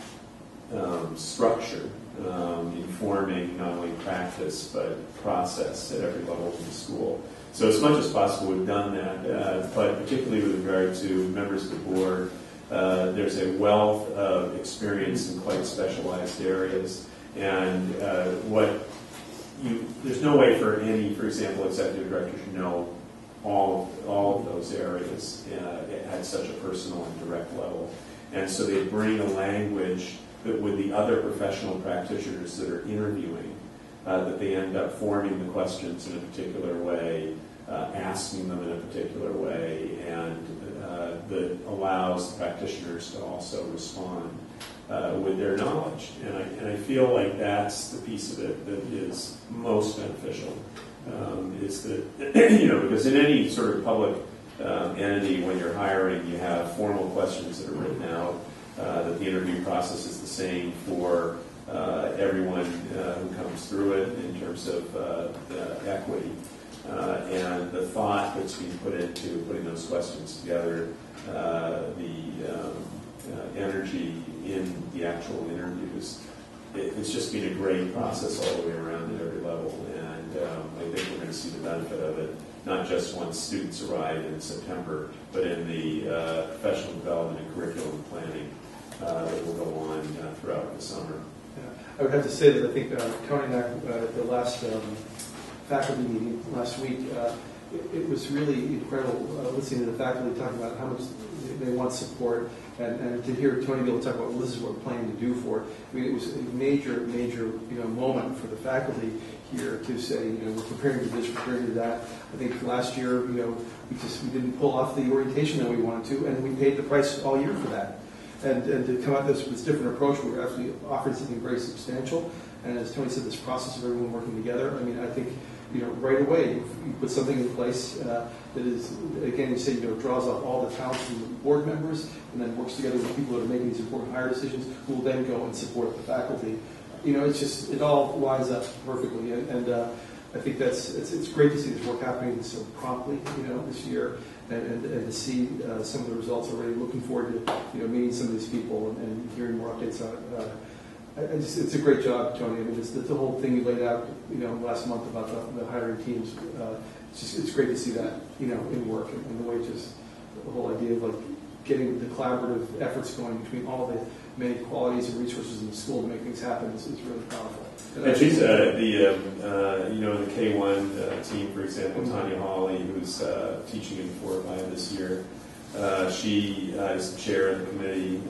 structure informing not only practice but process at every level of the school. So as much as possible we've done that, but particularly with regard to members of the board, there's a wealth of experience in quite specialized areas, and there's no way for any, for example, executive director to know all of those areas at such a personal and direct level. And so they bring a language that with the other professional practitioners that are interviewing, that they end up forming the questions in a particular way, asking them in a particular way, and that allows the practitioners to also respond with their knowledge. And I feel like that's the piece of it that is most beneficial. Is that, because in any sort of public entity, when you're hiring, you have formal questions that are written out, that the interview process is the same for everyone who comes through it in terms of equity. And the thought that's being put into putting those questions together, the energy in the actual interviews, it's just been a great process all the way around at every level. And I think we're going to see the benefit of it, not just once students arrive in September, but in the professional development and curriculum planning that will go on throughout the summer. I would have to say that I think Tony and I, at the last faculty meeting last week, it was really incredible listening to the faculty talking about how much they want support, and to hear Tony be able to talk about, well, this is what we're planning to do for it. I mean, it was a major moment for the faculty here to say, we're preparing to this, preparing to that. I think last year, we didn't pull off the orientation that we wanted to, and we paid the price all year for that. And to come out with this different approach, we were actually offering something very substantial. And as Tony said, this process of everyone working together, I mean, I think, right away, you put something in place that is, again, you say, draws off all the talents from the board members, and then works together with people that are making these important hire decisions, who will then go and support the faculty. It's just, it all lines up perfectly. And I think it's great to see this work happening so promptly, this year, and to see some of the results already. Looking forward to, meeting some of these people and hearing more updates on it. It's a great job, Tony. I mean, the whole thing you laid out, last month about the hiring teams. It's great to see that, in work, and the way the whole idea of like getting the collaborative efforts going between all the many qualities and resources in the school to make things happen is really powerful. And she's the K1 team, for example, Tanya Hawley, who's teaching in 4 or 5 this year. She is the chair of the committee.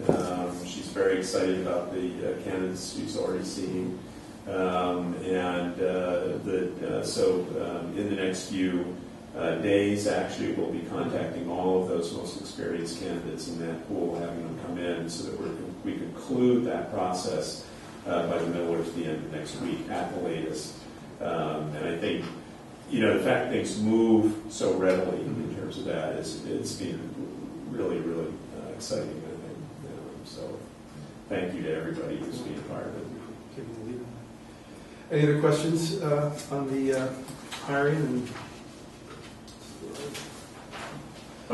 She's very excited about the candidates she's already seen. So in the next few days, actually, we'll be contacting all of those most experienced candidates in that pool, having them come in so that we conclude that process by the middle or to the end of next week at the latest. And I think, the fact that things move so readily in terms of that it's been really, really exciting, I think. So thank you to everybody who's been a part of it. Any other questions on the hiring? And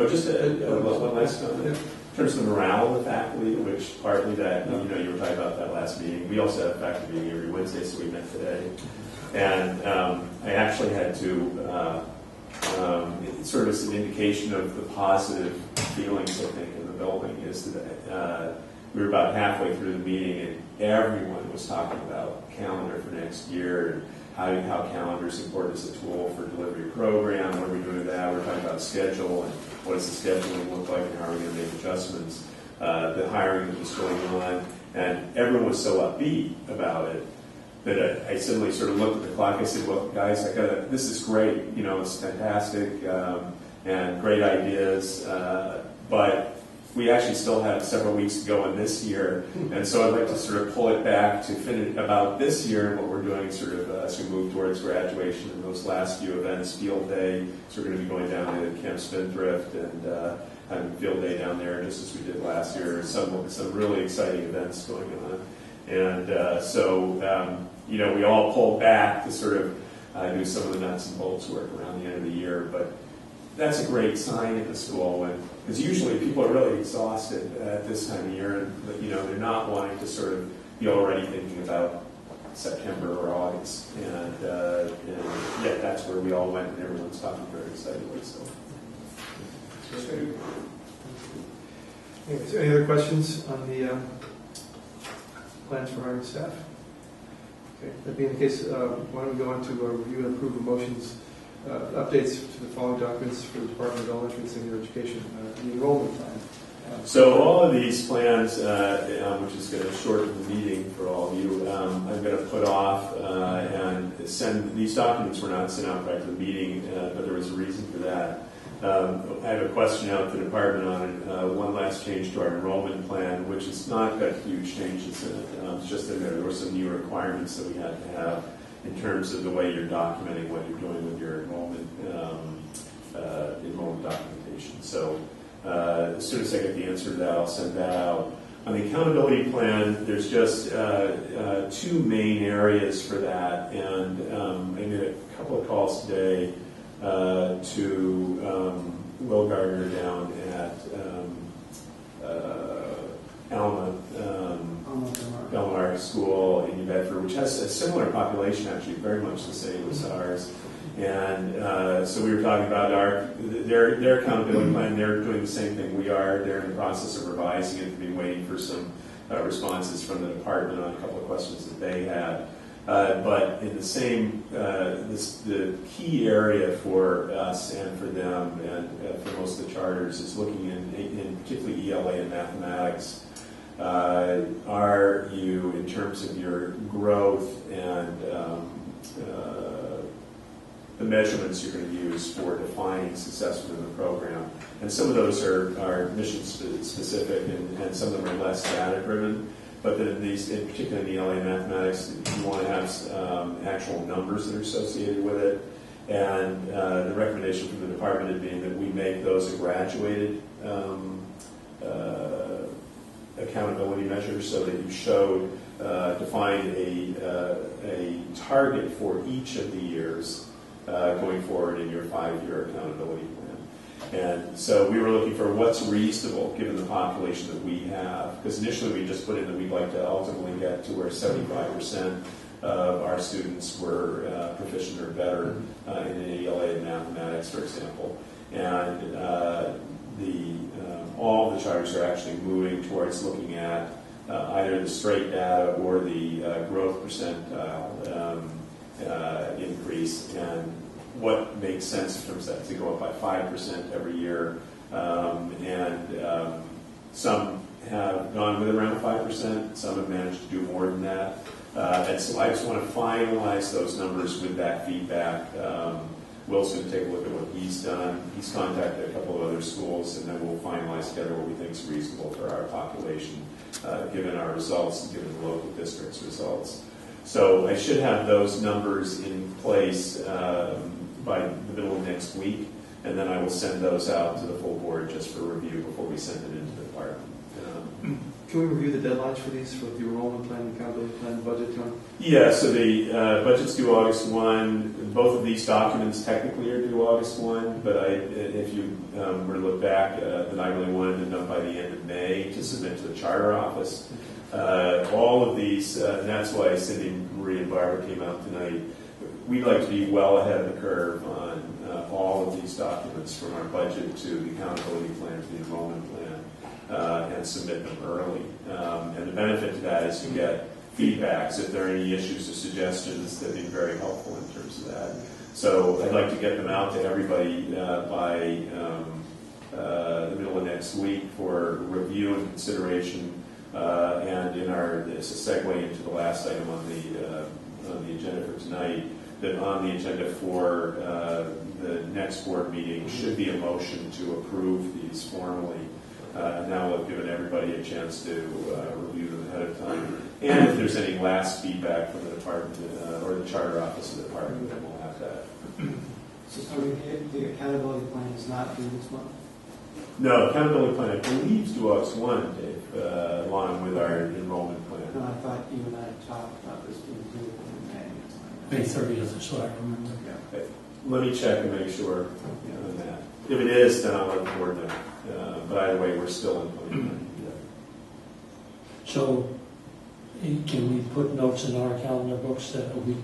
just one last comment. Yeah. In terms of the morale of the faculty, which partly that, you were talking about that last meeting. We also have a faculty meeting every Wednesday, so we met today. And I actually had to, sort of as an indication of the positive feelings, I think, in the building, is that we were about halfway through the meeting and everyone was talking about calendar for next year and how calendar is important as a tool for delivery program. What are we doing with that? We're talking about schedule and what does the scheduling look like and how are we going to make adjustments. The hiring that was going on, and everyone was so upbeat about it that I suddenly sort of looked at the clock. I said, well, guys, this is great. It's fantastic and great ideas, but we actually still have several weeks to go in this year, and so I'd like to sort of pull it back to finish about this year and what we're doing sort of as we move towards graduation and those last few events, field day. So we're going to be going down to Camp Spindrift and having field day down there just as we did last year. Some really exciting events going on, and so we all pulled back to sort of do some of the nuts and bolts work around the end of the year, but that's a great sign at the school, because usually people are really exhausted at this time of year, and they're not wanting to sort of be already thinking about September or August, and yet that's where we all went, and everyone's talking very excitedly. So, anyways, any other questions on the plans for hiring staff? Okay, that being the case, why don't we go on to review and approve of motions. Updates to the following documents for the Department of Elementary and Secondary Education, the enrollment plan. So all of these plans, which is going to shorten the meeting for all of you, I'm going to put off and send. These documents were not sent out prior to the meeting, but there was a reason for that. I have a question out to the department on one last change to our enrollment plan, which is not got huge changes in it. It's just that there were some new requirements that we had to have in terms of the way you're documenting what you're doing with your enrollment documentation. So as soon as I get the answer to that, I'll send that out. On the accountability plan, there's just 2 main areas for that, and I made a couple of calls today to Will Gardner down at Belmar School in New Bedford, which has a similar population, actually, very much the same as ours. And so we were talking about their accountability plan. They're doing the same thing we are. They're in the process of revising it. We've been waiting for some responses from the department on a couple of questions that they had. But in the same, the key area for us and for them and for most of the charters is looking in particularly ELA and mathematics. Are you, in terms of your growth and the measurements you're going to use for defining success within the program? And some of those are mission specific, and some of them are less data driven. But then these, in particular in ELA and mathematics, you want to have actual numbers that are associated with it. And the recommendation from the department had been that we make those a graduated accountability measures, so that you showed, defined a target for each of the years going forward in your 5-year accountability plan. And so we were looking for what's reasonable given the population that we have, because initially we just put in that we'd like to ultimately get to where 75% of our students were proficient or better in ELA and mathematics, for example. And all the charters are actually moving towards looking at either the straight data or the growth percentile increase, and what makes sense in terms of that to go up by 5% every year. Some have gone with around 5%, some have managed to do more than that. And so I just want to finalize those numbers with that feedback. Will's going to take a look at what he's done. He's contacted a couple of other schools, and then we'll finalize together what we think is reasonable for our population, given our results and given the local district's results. So I should have those numbers in place by the middle of next week, and then I will send those out to the full board just for review before we send it into the department. Can we review the deadlines for these, for the enrollment plan, the accountability plan, the budget, Tony? Yeah, so the budget's due August 1. Both of these documents technically are due August 1, but if you were to look back, then I really wanted them done by the end of May to submit to the charter office. All of these, and that's why Cindy, Marie, and Barbara came out tonight. We'd like to be well ahead of the curve on all of these documents, from our budget to the accountability plan to the enrollment plan. And submit them early. And the benefit to that is you get feedbacks. If there are any issues or suggestions, that'd be very helpful in terms of that. So I'd like to get them out to everybody by the middle of next week for review and consideration. And it's a segue into the last item on the agenda for tonight, that on the agenda for the next board meeting should be a motion to approve these formally. Now we've given everybody a chance to review them ahead of time. And if there's any last feedback from the department or the charter office of the department, then we'll have that. So the accountability plan is not due this month? No, accountability plan, I believe, is due August 1, Dave, along with our enrollment plan. No, I thought you and I talked about this being due in May. May 30th is what I remember. Okay. Let me check and make sure on that. If it is, then I'll let the board know. But either way, we're still in 2020. So can we put notes in our calendar books that a week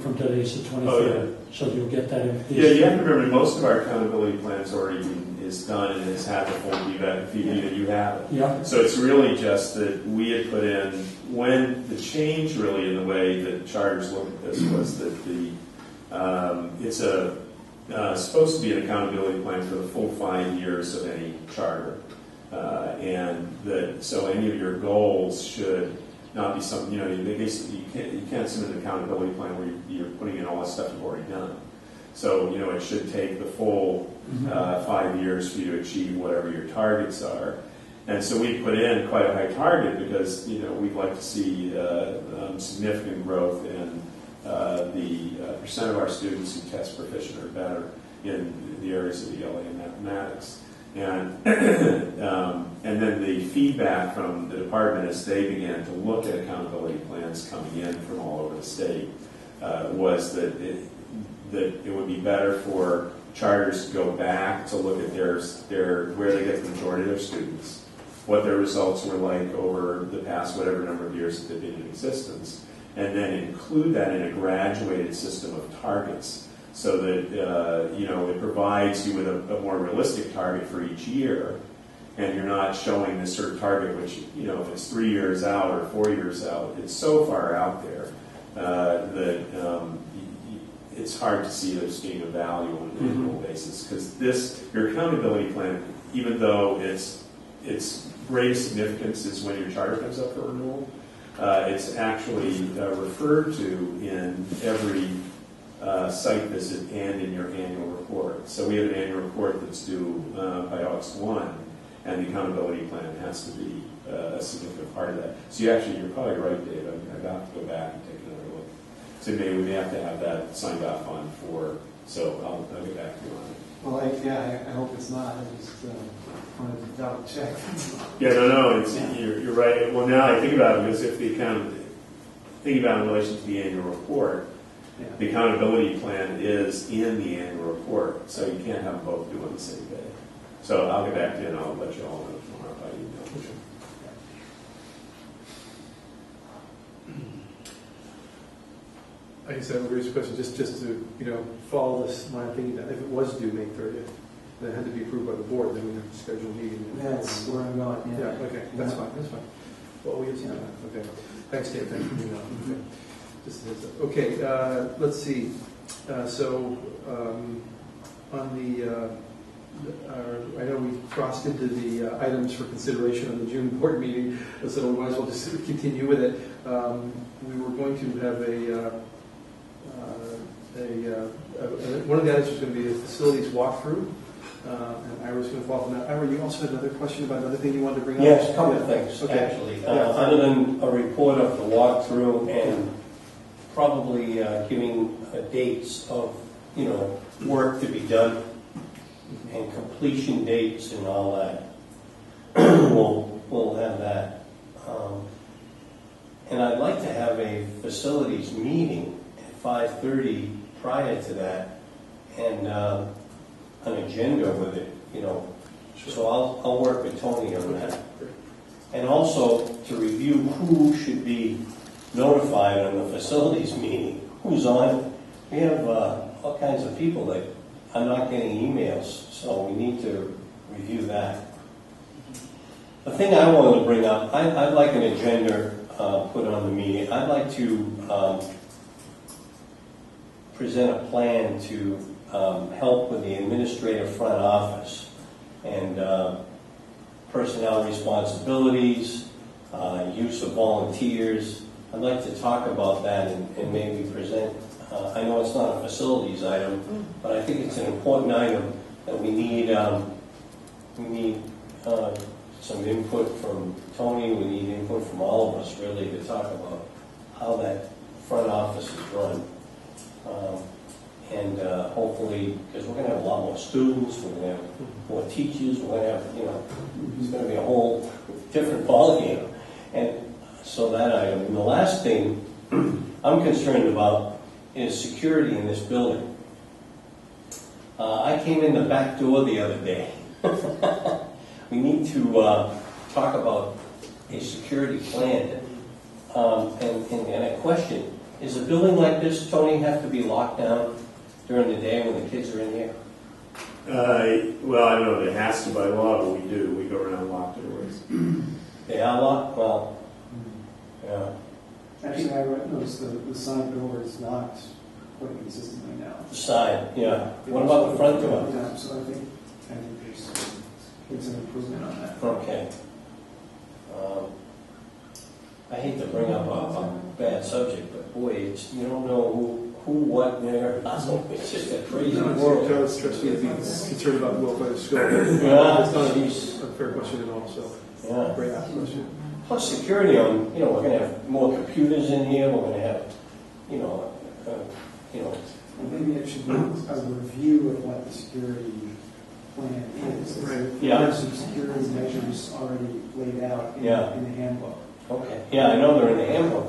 from today is the 23rd? Oh, yeah. So you'll get that in. Yeah, you have to remember, most of our accountability plans already is done and has had the full feedback that you have it. Yeah. So it's really just that we had put in, when the change really in the way that charters look at this was that it's supposed to be an accountability plan for the full 5 years of any charter. So any of your goals should not be something, you can't submit an accountability plan where you're putting in all the stuff you've already done. So, it should take the full 5 years for you to achieve whatever your targets are. And so we put in quite a high target because, we'd like to see significant growth in the percent of our students who test proficient or better in the areas of ELA and mathematics. And then the feedback from the department as they began to look at accountability plans coming in from all over the state was that it would be better for charters to go back to look at their where they get the majority of their students, what their results were like over the past whatever number of years that they've been in existence, and then include that in a graduated system of targets, so that it provides you with a more realistic target for each year, and you're not showing this sort of target which, if it's 3 years out or 4 years out, it's so far out there it's hard to see this being a value on an annual basis, because your accountability plan, even though its greatest significance is when your charter comes up for renewal, it's actually referred to in every site visit and in your annual report. So we have an annual report that's due by August 1, and the accountability plan has to be a significant part of that. So you're probably right, Dave. I'd have to go back and take another look. So we may have to have that signed off on so I'll get back to you on it. Well, I hope it's not. I just wanted to double check. Yeah, no, you're right. Well, now I think about it, as if think about it in relation to the annual report. Yeah. The accountability plan is in the annual report, so you can't have them both due on the same day. So I'll get back to you and I'll let you all know tomorrow by email. I guess I have a raise a question, just to, follow this line of thinking that if it was due May 30th, then it had to be approved by the board, then we'd have to schedule a meeting. That's where I'm going, Yeah, okay, that's fine. Well, we have some time, okay. Thanks, Dave, thanks for doing that. Okay. Just a heads up. Okay, let's see. On the, I know we crossed into the items for consideration on the June board meeting, so we might as well just continue with it. We were going to have one of the items was going to be a facilities walkthrough, and Ira was going to follow up on that. Ira, you also had another question about another thing you wanted to bring up? Yes, a couple of things, Okay. actually. Other than a report of the walkthrough and probably giving dates of, work to be done and completion dates and all that. We'll have that. And I'd like to have a facilities meeting at 5:30 prior to that, and an agenda with it, So I'll work with Tony on that. And also to review who should be notified on the facilities meeting, who's on it. We have all kinds of people that are not getting emails, so we need to review that. The thing I wanted to bring up, I'd like an agenda put on the meeting. I'd like to present a plan to help with the administrative front office and personnel responsibilities, use of volunteers. I'd like to talk about that and maybe present. I know it's not a facilities item, but I think it's an important item that we need some input from Tony. We need input from all of us, really, to talk about how that front office is run. And hopefully, because we're going to have a lot more students, we're going to have more teachers, we're going to have, it's going to be a whole different ballgame. And so that item. And the last thing I'm concerned about is security in this building. I came in the back door the other day. We need to talk about a security plan. And a question, is a building like this, Tony, have to be locked down during the day when the kids are in here? Well, I don't know if it has to by law, but we do. We go around locked doors. They are locked? Well, yeah. Actually, I noticed the side door is locked quite consistently now. The side, yeah. What about the front door? Yeah, so I think there's an improvement on that. Okay. I hate to bring up a bad subject, but boy, you don't know who, what, where. It's just a crazy world. I was trustee to be concerned about the welfare of school. Yeah. It's not a fair question at all, so. Yeah. Great ask question. Plus security on, we're going to have more computers in here. We're going to have, And maybe it should be a review of what the security plan is. Right. Yeah. There's some security measures already laid out in the handbook. Okay. Yeah, I know they're in the handbook.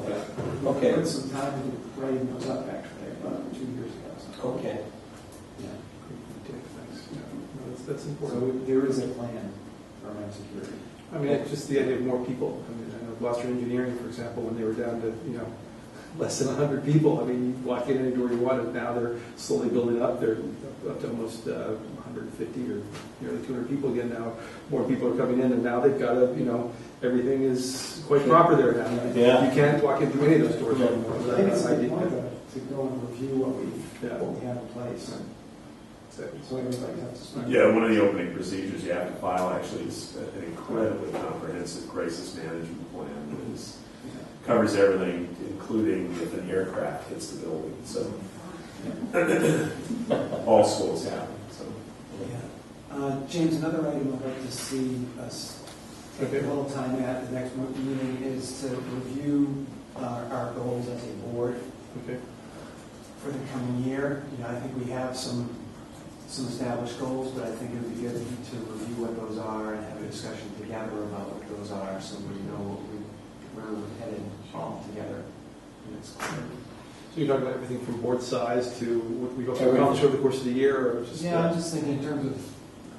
Okay. Put some time into writing those up, actually, about 2 years ago. So. Okay. Yeah. Thanks. Yeah, no, that's important. So there is a plan around security. I mean, it's just the idea of more people. I mean, I know Gloucester Engineering, for example, when they were down to, less than 100 people, I mean, you walk in any door you wanted. Now they're slowly building up. They're up to almost 100 150 or nearly 200 people again now. More people are coming in, and now they've got to, everything is quite proper there now. Yeah. You can't walk into any of those doors anymore I without think it's a ID. good point to go and review what we have in place, so everybody has to. Yeah, one of the opening procedures you have to file actually is an incredibly comprehensive crisis management plan that covers everything, including if an aircraft hits the building. So all schools have them. So. James, another item I'd like to see us take a little time at the next meeting is to review our goals as a board for the coming year. I think we have some established goals, but I think it would be good to review what those are and have a discussion together about what those are, so we know where we're headed all together. And it's clear. So you're talking about everything from board size to what we hope to accomplish over the course of the year, or just I'm just thinking in terms of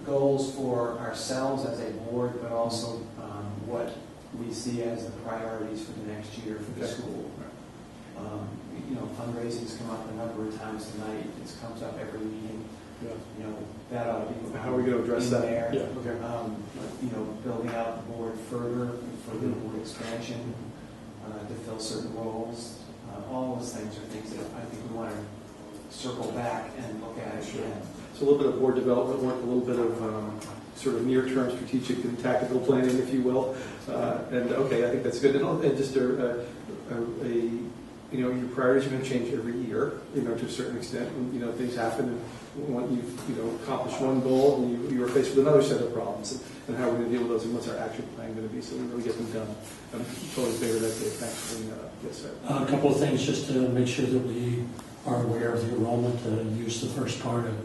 goals for ourselves as a board, but also what we see as the priorities for the next year for the school. Fundraising's come up a number of times tonight. It comes up every meeting. That ought to be. How are we going to address in that? there. Yeah. Okay. Building out the board further for the board expansion to fill certain roles. All those things are things that I think we want to circle back and look at again. So a little bit of board development work, a little bit of sort of near-term strategic and tactical planning, if you will. I think that's good. And just your priorities are going to change every year, to a certain extent. And, things happen, and when you've accomplished one goal, and you are faced with another set of problems, and how we're going to deal with those, and what's our action plan going to be, so we really get them done. I'm totally in favor of that, Dave. Thanks for bringing that up. Yes, sir. A couple of things just to make sure that we are aware of the enrollment, use the first part of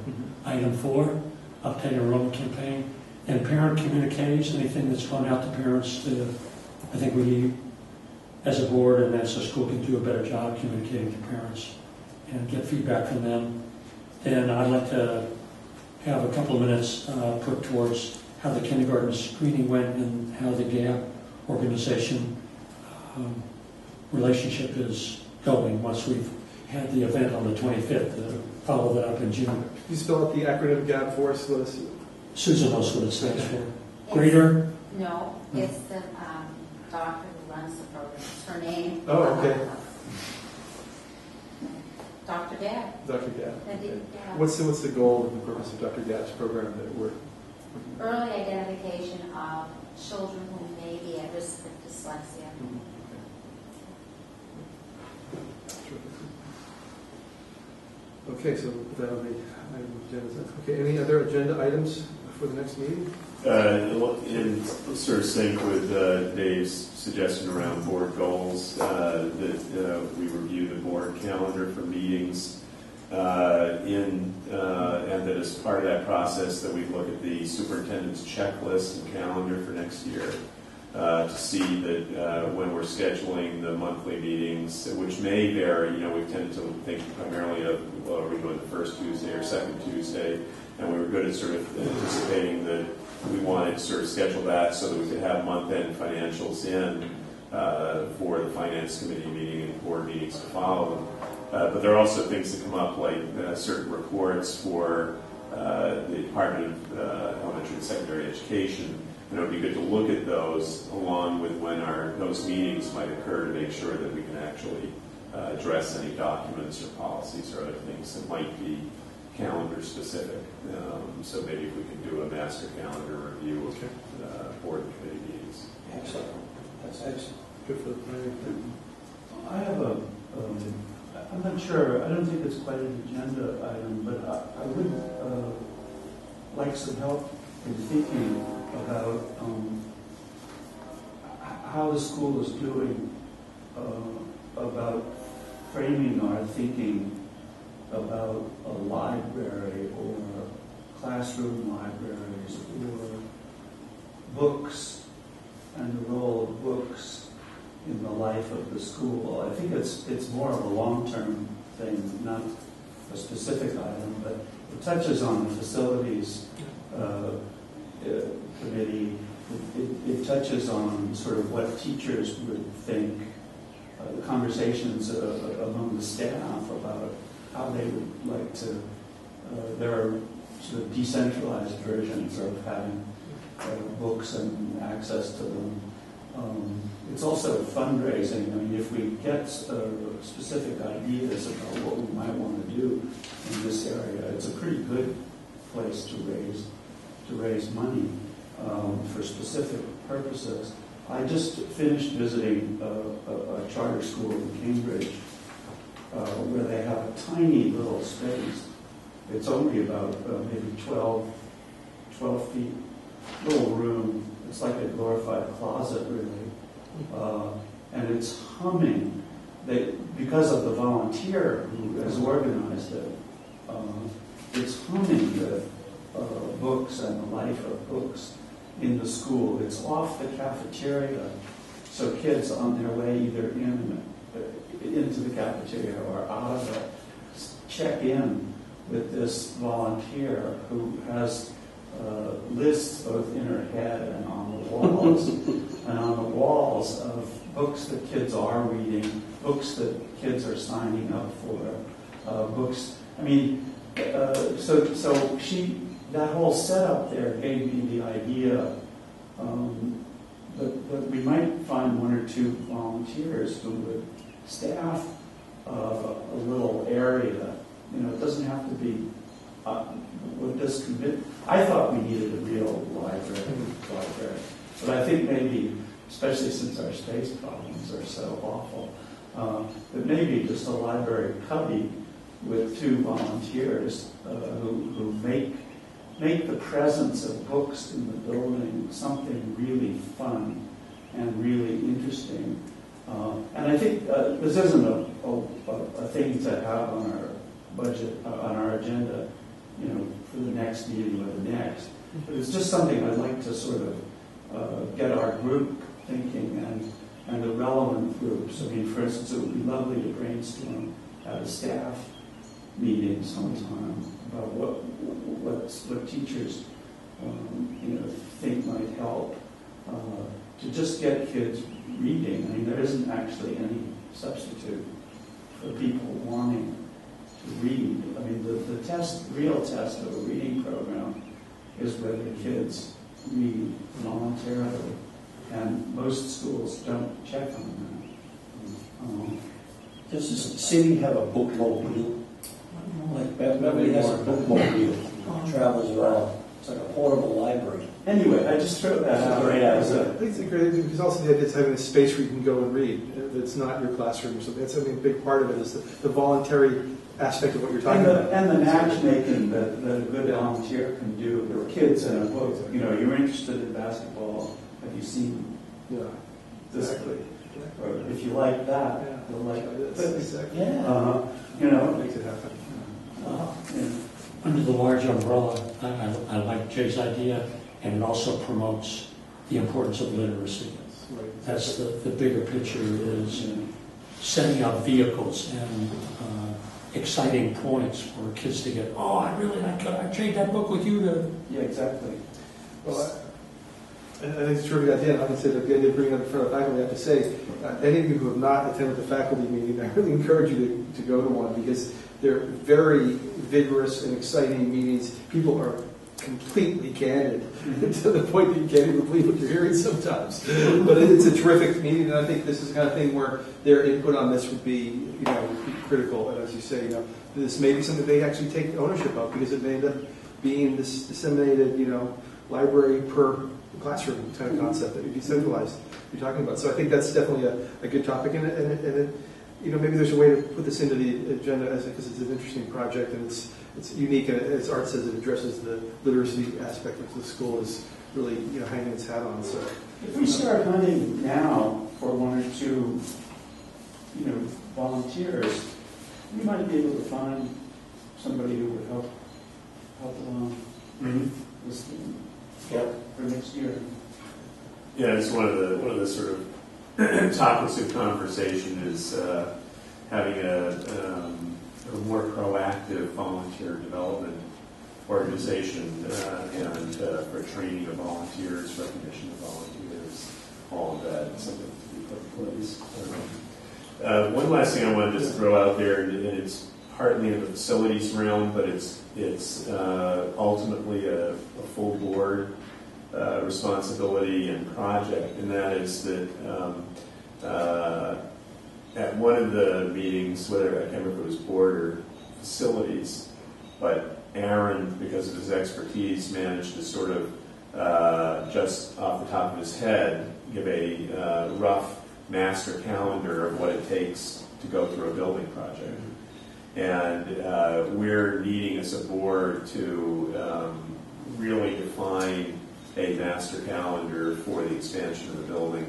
item 4, update enrollment campaign, and parent communiques, anything that's gone out to parents. I think we, as a board and as a school, can do a better job communicating to parents and get feedback from them. And I'd like to have a couple of minutes put towards how the kindergarten screening went and how the GAP organization relationship is going once we've had the event on the 25th to follow that up in June. Can you spell out the acronym GAP for us? Susan knows what it stands for. Greater? No, it's the doctor who runs the program. It's her name. Oh, okay. Dr. Gabb. Dr. Gabb. Okay. What's the goal and the purpose of Dr. Gabb's program that we're... Early identification of children who may be at risk of dyslexia. Okay, so that'll be item agenda. Okay, any other agenda items for the next meeting? In sort of sync with Dave's suggestion around board goals, that we review the board calendar for meetings, and that as part of that process that we look at the superintendent's checklist and calendar for next year to see that when we're scheduling the monthly meetings, which may vary, we've tended to think primarily of, are we doing the first Tuesday or second Tuesday? And we were good at sort of anticipating that we wanted to sort of schedule that so that we could have month-end financials in for the finance committee meeting and board meetings to follow them. But there are also things that come up like certain reports for the Department of Elementary and Secondary Education. And it would be good to look at those along with when those meetings might occur to make sure that we can actually address any documents or policies or other things that might be calendar specific. So maybe if we could do a master calendar review of board and committee meetings. Excellent. That's excellent. Good for the planning. I have I'm not sure, I don't think it's quite an agenda item, but I would like some help in thinking about how the school is doing about framing our thinking about a library or classroom libraries or books and the role of books in the life of the school. I think it's more of a long-term thing, not a specific item, but it touches on the facilities committee. It touches on sort of what teachers would think, the conversations among the staff about how they would like to, there are sort of decentralized versions of having books and access to them. It's also fundraising. I mean, if we get specific ideas about what we might want to do in this area, it's a pretty good place to raise money for specific purposes. I just finished visiting a charter school in Cambridge where they have a tiny little space. It's only about maybe 12 feet, little room. It's like a glorified closet, really. And it's humming. Because of the volunteer who has organized it, it's humming with books and the life of books in the school. It's off the cafeteria, so kids on their way either into the cafeteria or out of it check in with this volunteer who has lists both in her head and on the walls, and on the walls of books that kids are reading, books that kids are signing up for, books. I mean, so that whole setup there gave me the idea that we might find one or two volunteers who would staff a little area. You know, it doesn't have to be. With this I thought we needed a real library, but I think maybe, especially since our space problems are so awful, that maybe just a library cubby with two volunteers who make the presence of books in the building something really fun and really interesting. And I think this isn't a thing to have on our budget, on our agenda, you know, for the next meeting or the next. But it's just something I'd like to sort of get our group thinking and the relevant groups. I mean, for instance, it would be lovely to brainstorm at a staff meeting sometime about what teachers think might help to just get kids reading. I mean, there isn't actually any substitute for people wanting to read. I mean, the real test of a reading program is whether kids read voluntarily, and most schools don't check on that. Does the city have a bookmobile? Like Beverly has a bookmobile, travels around. It's like a portable library. Anyway, I just throw that out. Great idea. I think it's a great idea, because also the idea is having a space where you can go and read. That's not your classroom or something. That's, I mean, a big part of it is the voluntary aspect of what you're talking about. And the matchmaking that a good volunteer can do. There are kids in a book, you know, you're interested in basketball. Have you seen this? Exactly. Or if you like that, Yeah. you'll like That's this. exactly. Yeah. You know, What makes it happen. yeah. Under the large umbrella, I like Jay's idea, and it also promotes the importance of literacy. Right. That's the bigger picture, is setting up vehicles and exciting points for kids to get, oh, I trade that book with you to... Yeah, exactly. Well, I think it's a terrific idea. And like I said, the idea of bringing up in front of faculty, I have to say, any of you who have not attended the faculty meeting, I really encourage you to go to one, because they're very vigorous and exciting meetings. People are completely candid to the point that you can't even believe what you're hearing sometimes. But it's a terrific meeting, and I think this is the kind of thing where their input on this would be critical. And as you say, this may be something they actually take ownership of, because it may end up being this disseminated, library per classroom kind of concept that would be centralized. You're talking about. So I think that's definitely a good topic, and it maybe there's a way to put this into the agenda because it's an interesting project, and it's unique, and as Art says, it addresses the literacy aspect which the school is really hanging its hat on. So if we start hunting now for one or two volunteers, we might be able to find somebody who would help along this for next year. Yeah, it's one of the sort of topics of conversation is having a more proactive volunteer development organization and for training of volunteers, recognition of volunteers, all of that, something to be put in place. One last thing I want to just throw out there, and it's partly in the facilities realm, but it's ultimately a full board responsibility and project, and that is that at one of the meetings, whether I can't remember if it was board or facilities, but Aaron, because of his expertise, managed to sort of just off the top of his head give a rough master calendar of what it takes to go through a building project. And we're needing as a board to really define a master calendar for the expansion of the building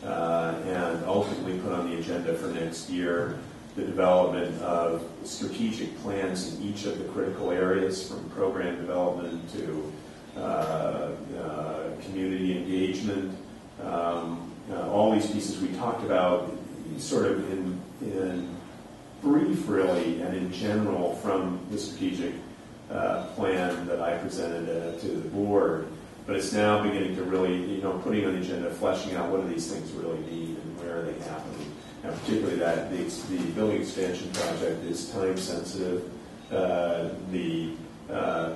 and ultimately put on the agenda for next year the development of strategic plans in each of the critical areas, from program development to community engagement. All these pieces we talked about sort of in brief, really, and in general from the strategic plan that I presented to the board. But it's now beginning to really, putting on the agenda, fleshing out what do these things really mean and where are they happening. Now, particularly that the building expansion project is time sensitive. The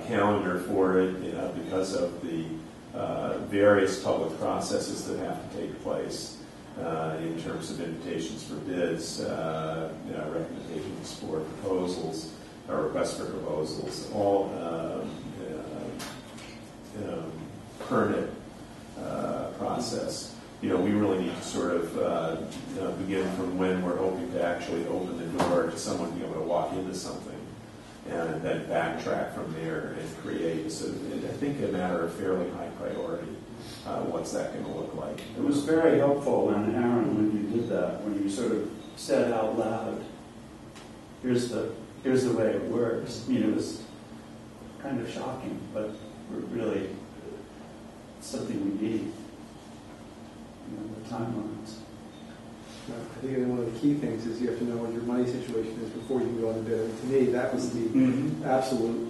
calendar for it, because of the various public processes that have to take place in terms of invitations for bids, recommendations for proposals, or requests for proposals, all permit process. We really need to sort of begin from when we're hoping to actually open the door to someone being able to walk into something, and then backtrack from there and create. So I think a matter of fairly high priority. What's that going to look like? It was very helpful when Aaron, when you did that, when you sort of said out loud, here's the way it works. I mean, it was kind of shocking, but really something we need. The timelines. I think one of the key things is you have to know what your money situation is before you can go on the bid. And to me, that was the absolute,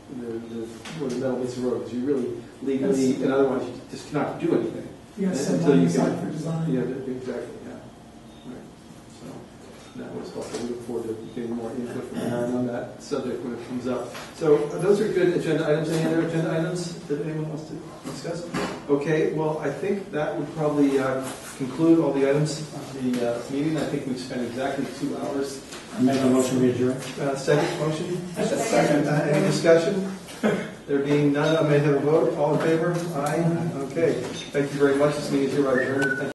where the metal meets the road. Because you really legally, and otherwise you just cannot do anything. You got to set money aside for design. Yeah, exactly. Yeah. Right. So that was helpful. We look forward to getting more input from Aaron on that subject when it comes up. So those are good agenda items. Any other agenda items that anyone wants to discuss? Okay. Well, I think that would probably conclude all the items of the meeting. I think we've spent exactly 2 hours. I make a motion to adjourn. Second motion? Second. Any discussion? There being none, I may have a vote. All in favor? Aye. Okay. Thank you very much. This meeting is hereby adjourned.